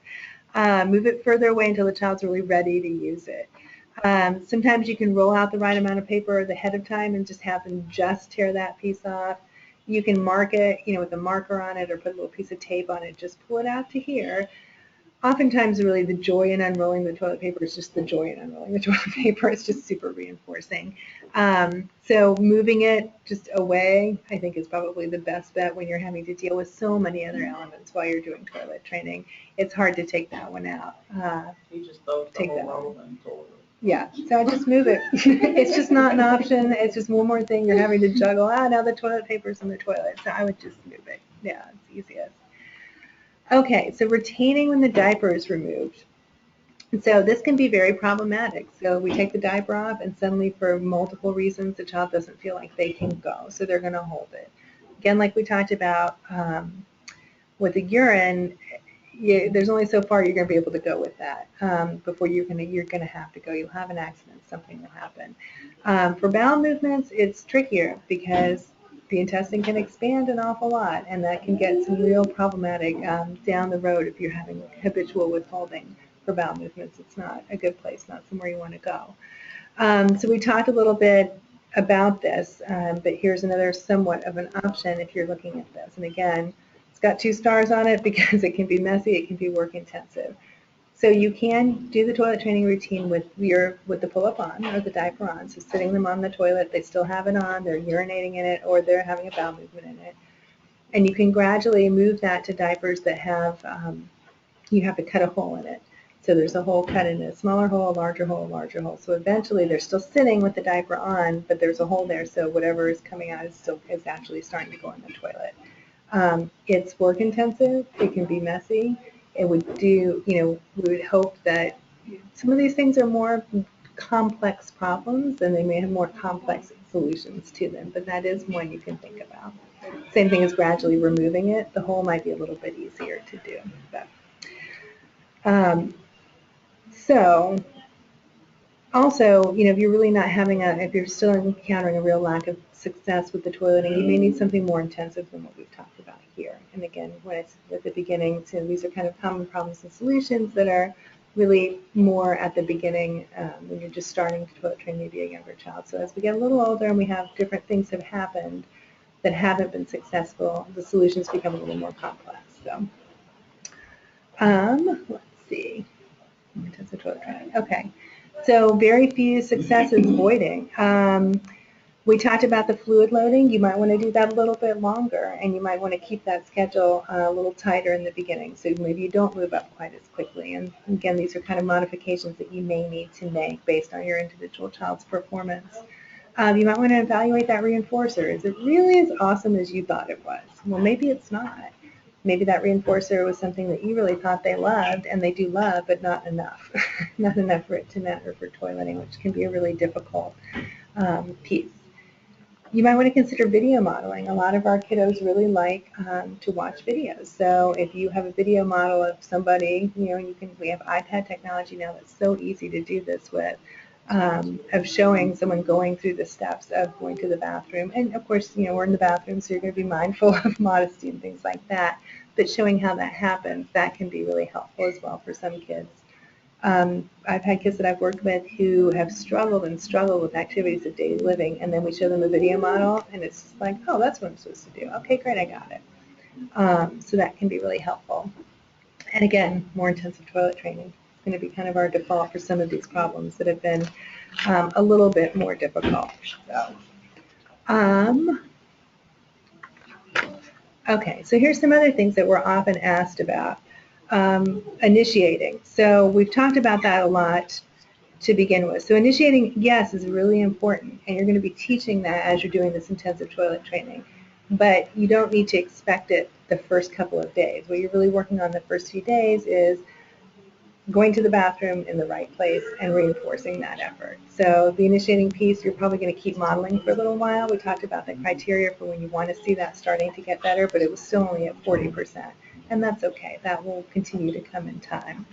Move it further away until the child's really ready to use it. Sometimes you can roll out the right amount of paper ahead of time and just have them just tear that piece off. You can mark it, with a marker on it or put a little piece of tape on it. Just pull it out to here. Oftentimes, really, the joy in unrolling the toilet paper is just the joy in unrolling the toilet paper. It's just super reinforcing. So moving it just away, I think, is probably the best bet when you're having to deal with so many other elements while you're doing toilet training. It's hard to take that one out. You just throw the whole roll in the toilet. Yeah, so I just move it. It's just not an option. It's just one more thing you're having to juggle. Now the toilet paper's in the toilet, so I would just move it. Yeah, it's easiest. Okay, so retaining when the diaper is removed. And so this can be very problematic. So we take the diaper off and suddenly for multiple reasons the child doesn't feel like they can go, so they're going to hold it. Again, like we talked about with the urine, there's only so far you're going to be able to go with that before you're going to have to go. You'll have an accident, something will happen. For bowel movements, it's trickier because the intestine can expand an awful lot, and that can get some real problematic down the road if you're having habitual withholding for bowel movements. It's not a good place, not somewhere you want to go. So we talked a little bit about this, but here's another somewhat of an option if you're looking at this. And again, it's got 2 stars on it because it can be messy, it can be work intensive. So you can do the toilet training routine with the pull-up on or the diaper on. So sitting them on the toilet, they still have it on, they're urinating in it, or they're having a bowel movement in it. And you can gradually move that to diapers that have, you have to cut a hole in it. So there's a hole cut in a smaller hole, a larger hole, a larger hole. So eventually they're still sitting with the diaper on, but there's a hole there, so whatever is coming out is actually starting to go in the toilet. It's work intensive, it can be messy. It would do, we would hope that some of these things are more complex problems and they may have more complex solutions to them, but that is one you can think about. Same thing as gradually removing it. The hole might be a little bit easier to do. So also, if you're really not having if you're still encountering a real lack of success with the toileting, you may need something more intensive than what we've talked about here. And again, when I said at the beginning, so these are kind of common problems and solutions that are really more at the beginning when you're just starting to toilet train maybe a younger child. So as we get a little older and we have different things have happened that haven't been successful, the solutions become a little more complex. So let's see. Intensive toilet training. Okay. So very few successes voiding. We talked about the fluid loading. You might want to do that a little bit longer, and you might want to keep that schedule a little tighter in the beginning, so maybe you don't move up quite as quickly. And again, these are kind of modifications that you may need to make based on your individual child's performance. You might want to evaluate that reinforcer. Is it really as awesome as you thought it was? Well, maybe it's not. Maybe that reinforcer was something that you really thought they loved, and they do love, but not enough. Not enough for it to matter for toileting, which can be a really difficult piece. You might want to consider video modeling. A lot of our kiddos really like to watch videos. So if you have a video model of somebody, we have iPad technology now that's so easy to do this with, of showing someone going through the steps of going to the bathroom. And of course, we're in the bathroom, so you're going to be mindful of modesty and things like that. But showing how that happens, that can be really helpful as well for some kids. I've had kids that I've worked with who have struggled with activities of daily living, and then we show them a video model, and it's just like, oh, that's what I'm supposed to do. Okay, great, I got it. So that can be really helpful. And again, more intensive toilet training is going to be kind of our default for some of these problems that have been a little bit more difficult. Okay, so here's some other things that we're often asked about. Initiating. So we've talked about that a lot to begin with. So initiating, yes, is really important, and you're going to be teaching that as you're doing this intensive toilet training. But you don't need to expect it the first couple of days. What you're really working on the first few days is going to the bathroom in the right place and reinforcing that effort. So the initiating piece, you're probably going to keep modeling for a little while. We talked about the criteria for when you want to see that starting to get better, but it was still only at 40%. And that's okay. That will continue to come in time.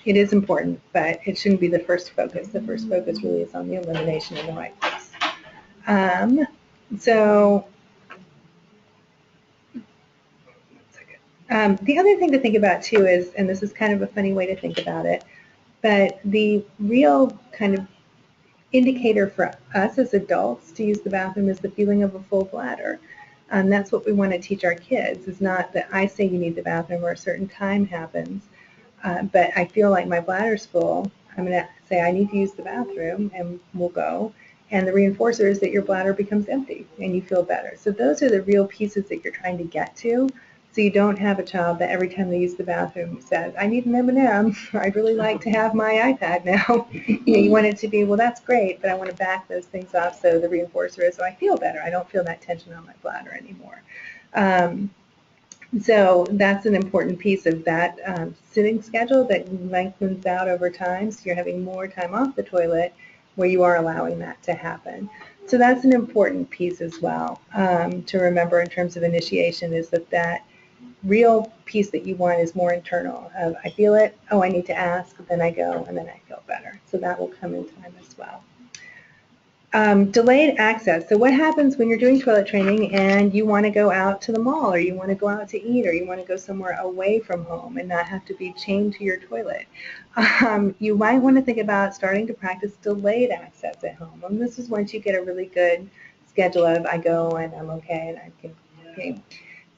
It is important, but it shouldn't be the first focus. The first focus really is on the elimination in the right place. The other thing to think about too is, and this is kind of a funny way to think about it, but the real kind of indicator for us as adults to use the bathroom is the feeling of a full bladder. That's what we want to teach our kids, is not that I say you need the bathroom or a certain time happens, but I feel like my bladder's full. I'm going to say I need to use the bathroom, and we'll go. And the reinforcer is that your bladder becomes empty and you feel better. So those are the real pieces that you're trying to get to. So you don't have a child that every time they use the bathroom says, I need an M&M. I'd really like to have my iPad now. You want it to be, well, that's great, but I want to back those things off so the reinforcer is, so I feel better. I don't feel that tension on my bladder anymore. So that's an important piece of that sitting schedule that lengthens out over time, so you're having more time off the toilet where you are allowing that to happen. So that's an important piece as well to remember in terms of initiation, is that real piece that you want is more internal. I feel it, oh, I need to ask, then I go, and then I feel better. So that will come in time as well. Delayed access. So what happens when you're doing toilet training and you want to go out to the mall, or you want to go out to eat, or you want to go somewhere away from home and not have to be chained to your toilet? You might want to think about starting to practice delayed access at home. And this is once you get a really good schedule of, I go and I'm okay and I can pay.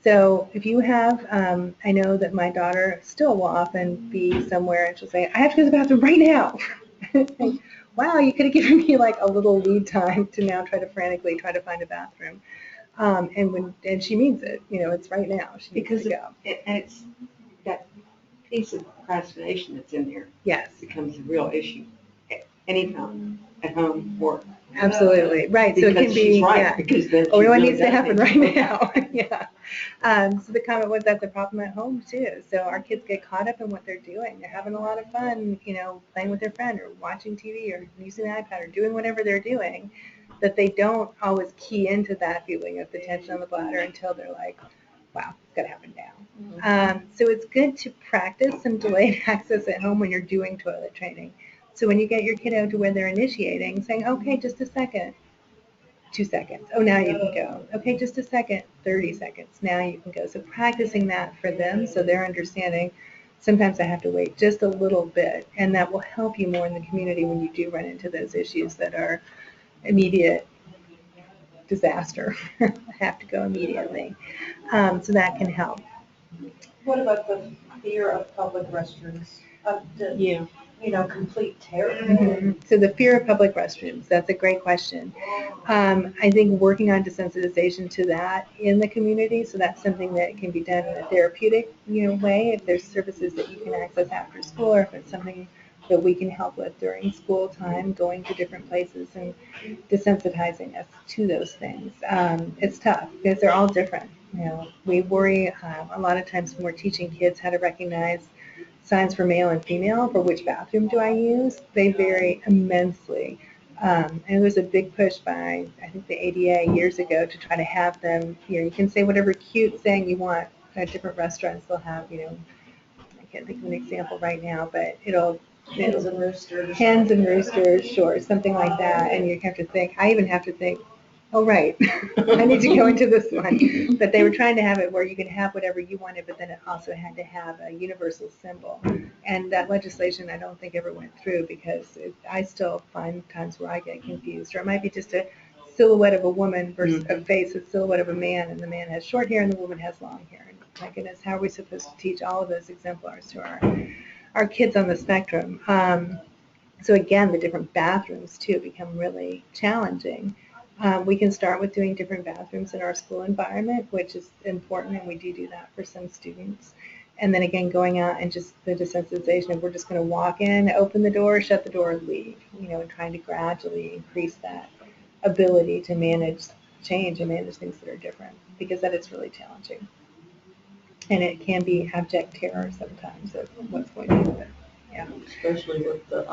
So if you have, I know that my daughter still will often be somewhere and she'll say, I have to go to the bathroom right now. Wow, you could have given me like a little lead time to now try to frantically try to find a bathroom. And she means it, it's right now. She needs to go. And it's that piece of procrastination that's in there. Yes. Becomes a real issue anytime, at home, work. Absolutely, right. So it can be, she's right, because then oh, really it needs to happen right now. Yeah. So the comment was that's a problem at home too. So our kids get caught up in what they're doing. They're having a lot of fun, playing with their friend or watching TV or using the iPad or doing whatever they're doing, that they don't always key into that feeling of the tension on the bladder until they're like, wow, it's got to happen now. So it's good to practice some delayed access at home when you're doing toilet training. So when you get your kiddo to where they're initiating, saying, okay, just a second, 2 seconds. Oh, now you can go. Okay, just a second, 30 seconds. Now you can go. So practicing that for them so they're understanding sometimes I have to wait just a little bit, and that will help you more in the community when you do run into those issues that are immediate disaster. I have to go immediately. So that can help. What about the fear of public restrooms? Yeah. Complete terror. So the fear of public restrooms, that's a great question. I think working on desensitization to that in the community, so that's something that can be done in a therapeutic, way, if there's services that you can access after school, or if it's something that we can help with during school time, going to different places and desensitizing us to those things. It's tough because they're all different. We worry a lot of times when we're teaching kids how to recognize signs for male and female, for which bathroom do I use, they vary immensely. And there was a big push by, I think, the ADA years ago to try to have them, you can say whatever cute saying you want. At different restaurants, they'll have, I can't think of an example right now, but Hens and roosters. Hens and roosters, sure, something like that. And you have to think, I even have to think, oh, right, I need to go into this one. But they were trying to have it where you could have whatever you wanted, but then it also had to have a universal symbol. And that legislation, I don't think ever went through because I still find times where I get confused. Or it might be just a silhouette of a woman versus a face, a silhouette of a man, and the man has short hair and the woman has long hair. And my goodness, how are we supposed to teach all of those exemplars to our kids on the spectrum? So again, the different bathrooms too become really challenging. We can start with doing different bathrooms in our school environment, which is important, and we do that for some students. And then again, going out and just the desensitization of we're just going to walk in, open the door, shut the door, and leave, and trying to gradually increase that ability to manage change and manage things that are different, because that is really challenging. And it can be abject terror sometimes of what's going on with it. Yeah. Especially with the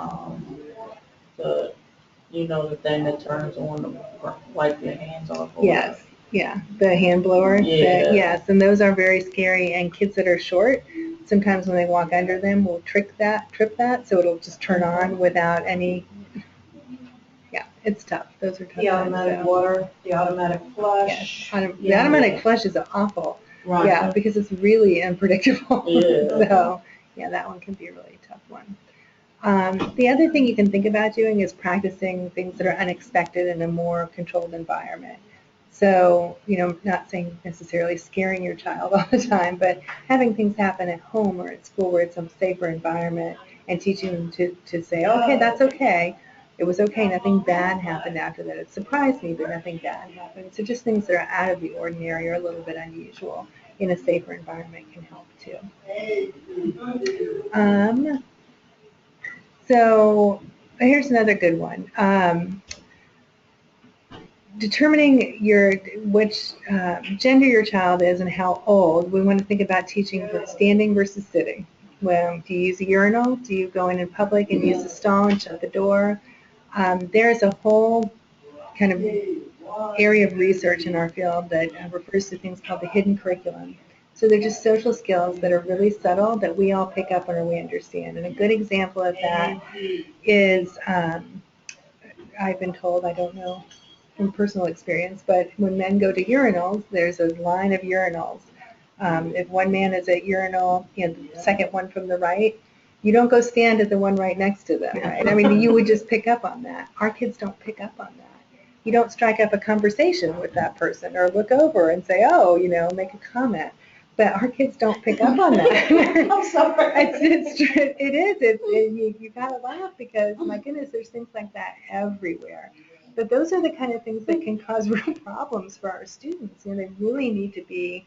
the thing that turns on to wipe your hands off. Yes, yeah, the hand blower. Yeah. Yes, and those are very scary. And kids that are short, sometimes when they walk under them, will trip that, so it'll just turn on without any. Yeah, it's tough. Those are tough. The automatic water, the automatic flush. Yes, the automatic flush is awful. Right. Yeah, because it's really unpredictable. Yeah. So, yeah, that one can be a really tough one. The other thing you can think about doing is practicing things that are unexpected in a more controlled environment. So, not saying necessarily scaring your child all the time, but having things happen at home or at school where it's a safer environment and teaching them to say, okay, that's okay. It was okay. Nothing bad happened after that. It surprised me, but nothing bad happened. So just things that are out of the ordinary or a little bit unusual in a safer environment can help too. So here's another good one. Determining which gender your child is and how old, we want to think about teaching for standing versus sitting. Well, do you use a urinal? Do you go in public and use the stall and shut the door? There's a whole kind of area of research in our field that refers to things called the hidden curriculum. So they're just social skills that are really subtle that we all pick up on or we understand. And a good example of that is, I've been told, I don't know from personal experience, but when men go to urinals, there's a line of urinals. If one man is at urinal, the second one from the right, you don't go stand at the one right next to them, right? I mean, you would just pick up on that. Our kids don't pick up on that. You don't strike up a conversation with that person or look over and say, oh, make a comment. But our kids don't pick up on that. I'm sorry. You gotta laugh because, my goodness, there's things like that everywhere. But those are the kind of things that can cause real problems for our students. They really need to be,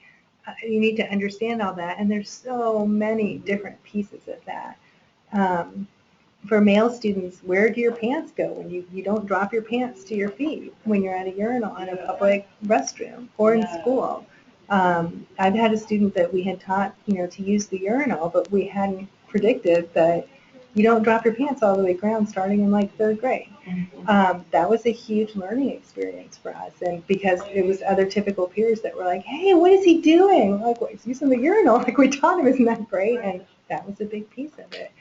you need to understand all that. And there's so many different pieces of that. For male students, where do your pants go when you don't drop your pants to your feet when you're at a urinal in a public restroom or in school? I've had a student that we had taught, to use the urinal, but we hadn't predicted that you don't drop your pants all the way down starting in like 3rd grade. That was a huge learning experience for us, and because it was other typical peers that were like, hey, what is he doing? Like, well, he's using the urinal like we taught him. Isn't that great? And that was a big piece of it.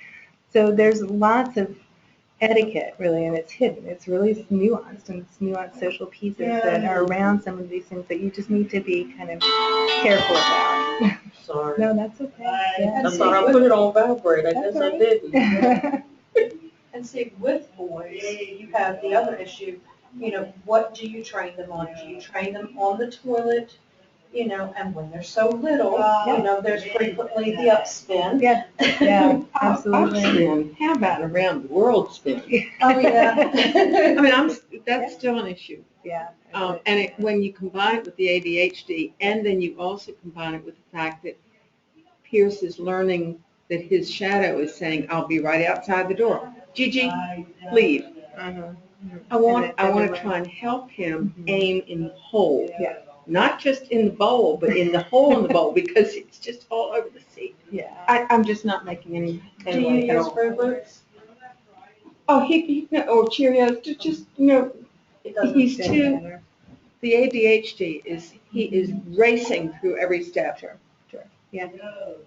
So there's lots of etiquette, really, and it's hidden. It's really nuanced, and it's nuanced social pieces that are around some of these things that you just need to be kind of careful about. Sorry. No, that's okay. Yeah. I thought I put it on vibrate. I guess I didn't. And see, with boys, you have the other issue. What do you train them on? Do you train them on the toilet you know, and when they're so little, you know, there's frequently the upspin. Yeah, yeah, absolutely. Upspin, how about around the world spin? Oh, yeah. I mean, that's still an issue. Yeah. And when you combine it with the ADHD, and then you also combine it with the fact that Pierce is learning that his shadow is saying, "I'll be right outside the door. Gigi, leave." Uh-huh. I want to everywhere. try and help him Mhm. aim in the hole. Yeah. Not just in the bowl, but in the hole in the bowl, because it's just all over the seat. Yeah. I'm just not making any Do you headway at use all. Fruit Loops? Oh, or Cheerios, just, It doesn't. he's Doesn't too, matter. the ADHD he is racing through every step. Sure. Yeah.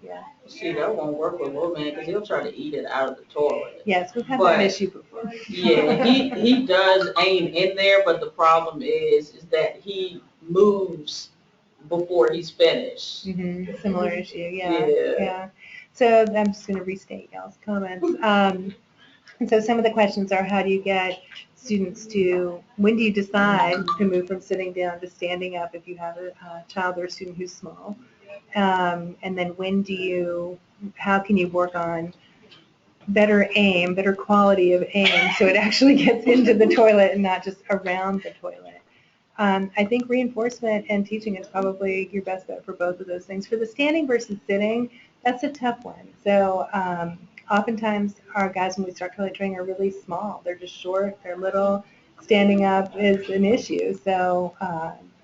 Yeah. See, that won't work with little man, because he'll try to eat it out of the toilet. Yes, we've had But- that issue before. Yeah, he does aim in there, but the problem is that he moves before he's finished. Mm-hmm. Similar issue, yeah. Yeah. So I'm just going to restate y'all's comments. And so some of the questions are, how do you get students to, when do you decide to move from sitting down to standing up if you have a child or a student who's small? And then how can you work on better aim, better quality of aim, so it actually gets into the toilet and not just around the toilet? I think reinforcement and teaching is probably your best bet for both of those things. For the standing versus sitting, that's a tough one. So oftentimes our guys, when we start toilet training, are really small. They're just short, they're little. Standing up is an issue. So,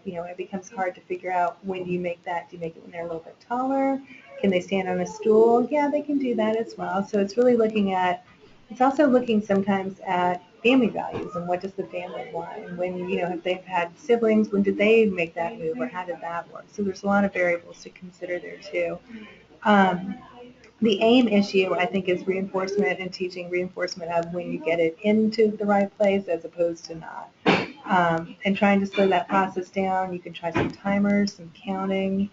it becomes hard to figure out, when do you make that? Do you make it when they're a little bit taller? Can they stand on a stool? Yeah, they can do that as well. So it's really it's also looking sometimes at family values and what does the family want, and when, if they've had siblings, when did they make that move, or how did that work? So there's a lot of variables to consider there too. The aim issue, I think, is reinforcement, and teaching reinforcement of when you get it into the right place as opposed to not. And trying to slow that process down. You can try some timers, some counting,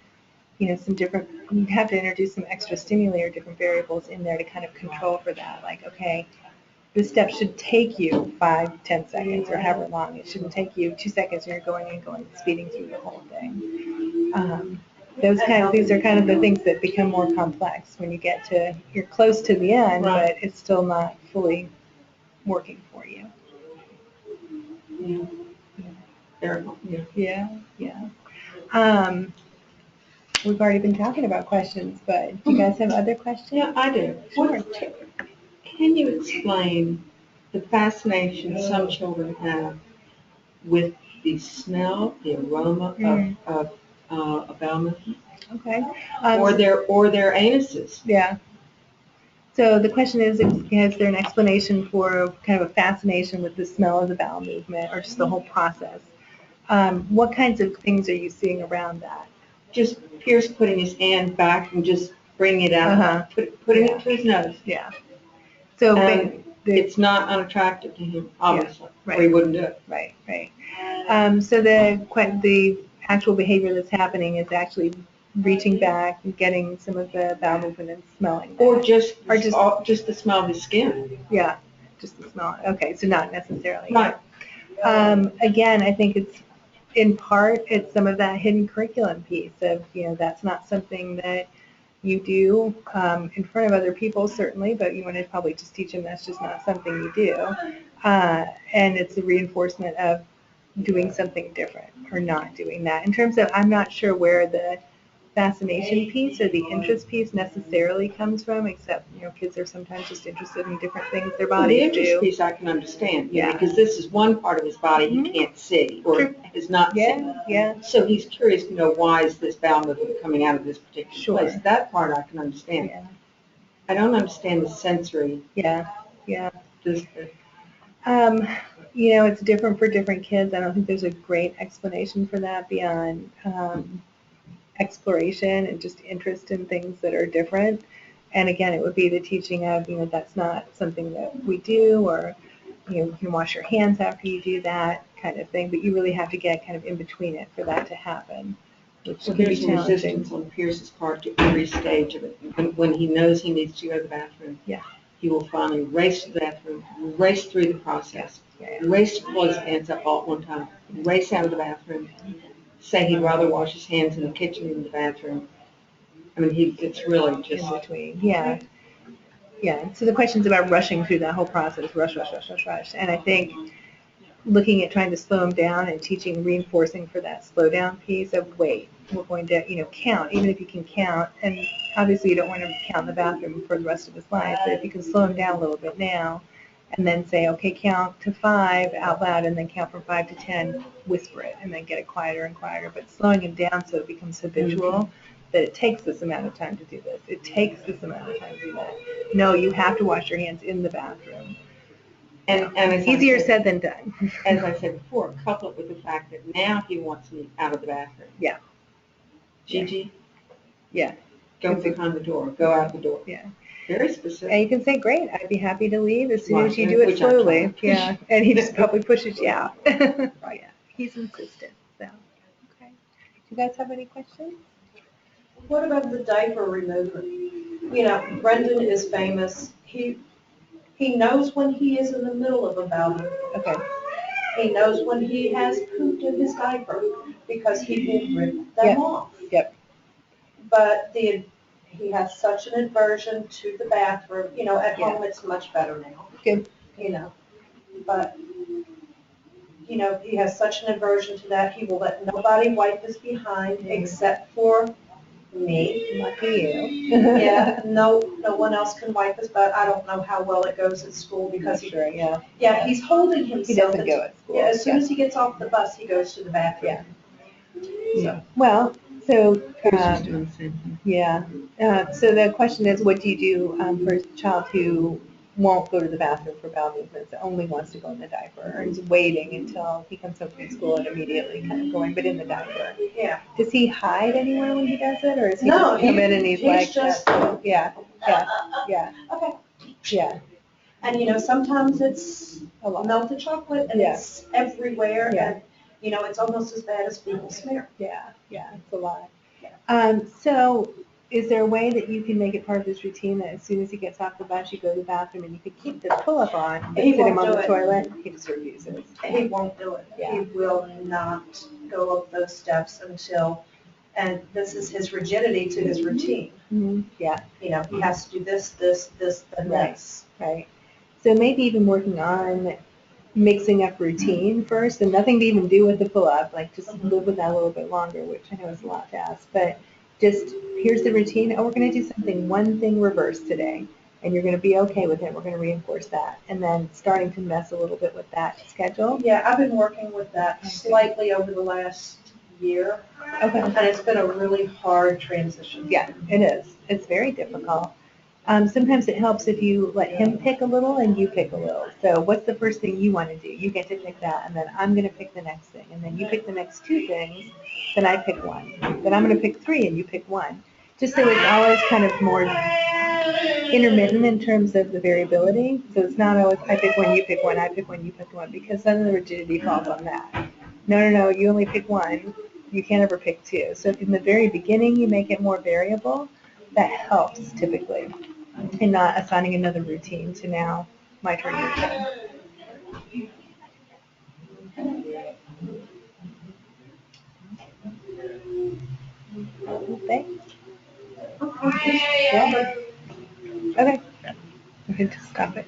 some different, you have to introduce some extra stimuli or different variables in there to kind of control for that. Like, okay, this step should take you 5-10 seconds or however long. It shouldn't take you 2 seconds and you're going, speeding through the whole thing. These are kind of the things that become more complex when you get to, you're close to the end, Right. but it's still not fully working for you. Yeah. Yeah. We've already been talking about questions, but do you guys have other questions? Yeah, I do. Sure. Can you explain the fascination some children have with the smell, the aroma of a bowel movement, Okay. or their anuses? Yeah. So the question is there an explanation for kind of a fascination with the smell of the bowel movement, or just the whole process? What kinds of things are you seeing around that? Just Pierce putting his hand back and just bringing it out, putting it to his nose. Yeah. So it's not unattractive to him, obviously, right. or he wouldn't do it. Right. So the actual behavior that's happening is actually reaching back and getting some of the bowel movement and smelling that. Or just the smell of his skin. Yeah, just the smell. Okay, so not necessarily. Right. Again, I think it's some of that hidden curriculum piece of, that's not something that you do in front of other people, certainly, but you want to probably just teach them that's just not something you do. And it's a reinforcement of doing something different or not doing that. In terms of, I'm not sure where the fascination piece or the interest piece necessarily comes from, except, kids are sometimes just interested in different things their bodies do. The interest do. piece I can understand, Yeah. because this is one part of his body he can't see or has not seen. Yeah. So he's curious to know, why is this bowel movement coming out of this particular place? That part I can understand. Yeah. I don't understand the sensory. Yeah. This, It's different for different kids. I don't think there's a great explanation for that beyond exploration and just interest in things that are different. And again, it would be the teaching of, that's not something that we do, or, you can wash your hands after you do that kind of thing, but you really have to get kind of in between it for that to happen, which can be there's some challenging. resistance on Pierce's part to every stage of it. And when he knows he needs to go to the bathroom, he will finally race to the bathroom, race through the process, race to pull his pants up all at one time, race out of the bathroom, say he'd rather wash his hands in the kitchen than the bathroom. I mean, it's really just. In between, yeah. Yeah, so the question's about rushing through that whole process, rush, rush, rush, rush, rush. And I think looking at trying to slow them down and teaching, reinforcing for that slow down piece of wait, we're going to, count, even if you can count. And obviously you don't want to count in the bathroom for the rest of his life, but if you can slow him down a little bit now and then say, okay, count to 5 out loud and then count from 5 to 10, whisper it, and then get it quieter and quieter. But slowing him down so it becomes habitual. That it takes this amount of time to do this. It takes this amount of time to do that. No, you have to wash your hands in the bathroom. And as easier said than done. As I said before, couple it with the fact that now he wants me out of the bathroom. Yeah. Gigi? Yeah. Go behind the door. Go out the door. Yeah. Very specific. And you can say, great, I'd be happy to leave as soon as you do it slowly. Yeah. And he just probably pushes you out. Oh, yeah. He's insistent. So, okay. Do you guys have any questions? What about the diaper remover? Brendan is famous. He knows when he is in the middle of a bowel. Okay. He knows when he has pooped in his diaper because he will rip them off. Yep. But he has such an aversion to the bathroom. At home it's much better now. Good. But he has such an aversion to that. He will let nobody wipe his behind except for me. Lucky you. Yeah, no one else can wipe his butt. I don't know how well it goes at school because he's holding himself. He doesn't go at school. Yeah, as soon as he gets off the bus, he goes to the bathroom. Yeah. Well, so Pierce is doing the same thing. yeah. So the question is, what do you do for a child who won't go to the bathroom for bowel movements, only wants to go in the diaper, or is waiting until he comes home from school and immediately kind of going, but in the diaper? Yeah. Does he hide anywhere when he does it, or is he No, just come in and he's like, just, yeah. Okay. Yeah. And sometimes it's A lot. melted chocolate and it's everywhere and it's almost as bad as fecal smear. Yeah, it's a lot. So is there a way that you can make it part of his routine that as soon as he gets off the bus, you go to the bathroom and you could keep the pull-up on, but sit him on the toilet? He just refuses. He won't do it. Yeah. He will not go up those steps until, and this is his rigidity to his routine. Mm-hmm. Yeah. He has to do this, and this. Right. So maybe even working on mixing up routine first, and nothing to even do with the pull-up, like just live with that a little bit longer, which I know is a lot to ask, but just here's the routine. Oh, we're going to do one thing reverse today, and you're going to be okay with it. We're going to reinforce that, and then starting to mess a little bit with that schedule. Yeah, I've been working with that slightly over the last year. Okay. And it's been a really hard transition. Yeah, it is. It's very difficult. Sometimes it helps if you let him pick a little and you pick a little. So what's the first thing you want to do? You get to pick that, and then I'm going to pick the next thing, and then you pick the next 2 things, then I pick one. Then I'm going to pick 3 and you pick 1. Just so it's always kind of more intermittent in terms of the variability. So it's not always I pick 1, you pick 1, I pick 1, you pick 1, because then the rigidity falls on that. No, you only pick 1. You can't ever pick 2. So if in the very beginning you make it more variable, that helps typically. And not assigning another routine to now my turn, your turn. Thanks. Yeah. Okay. We can just stop it.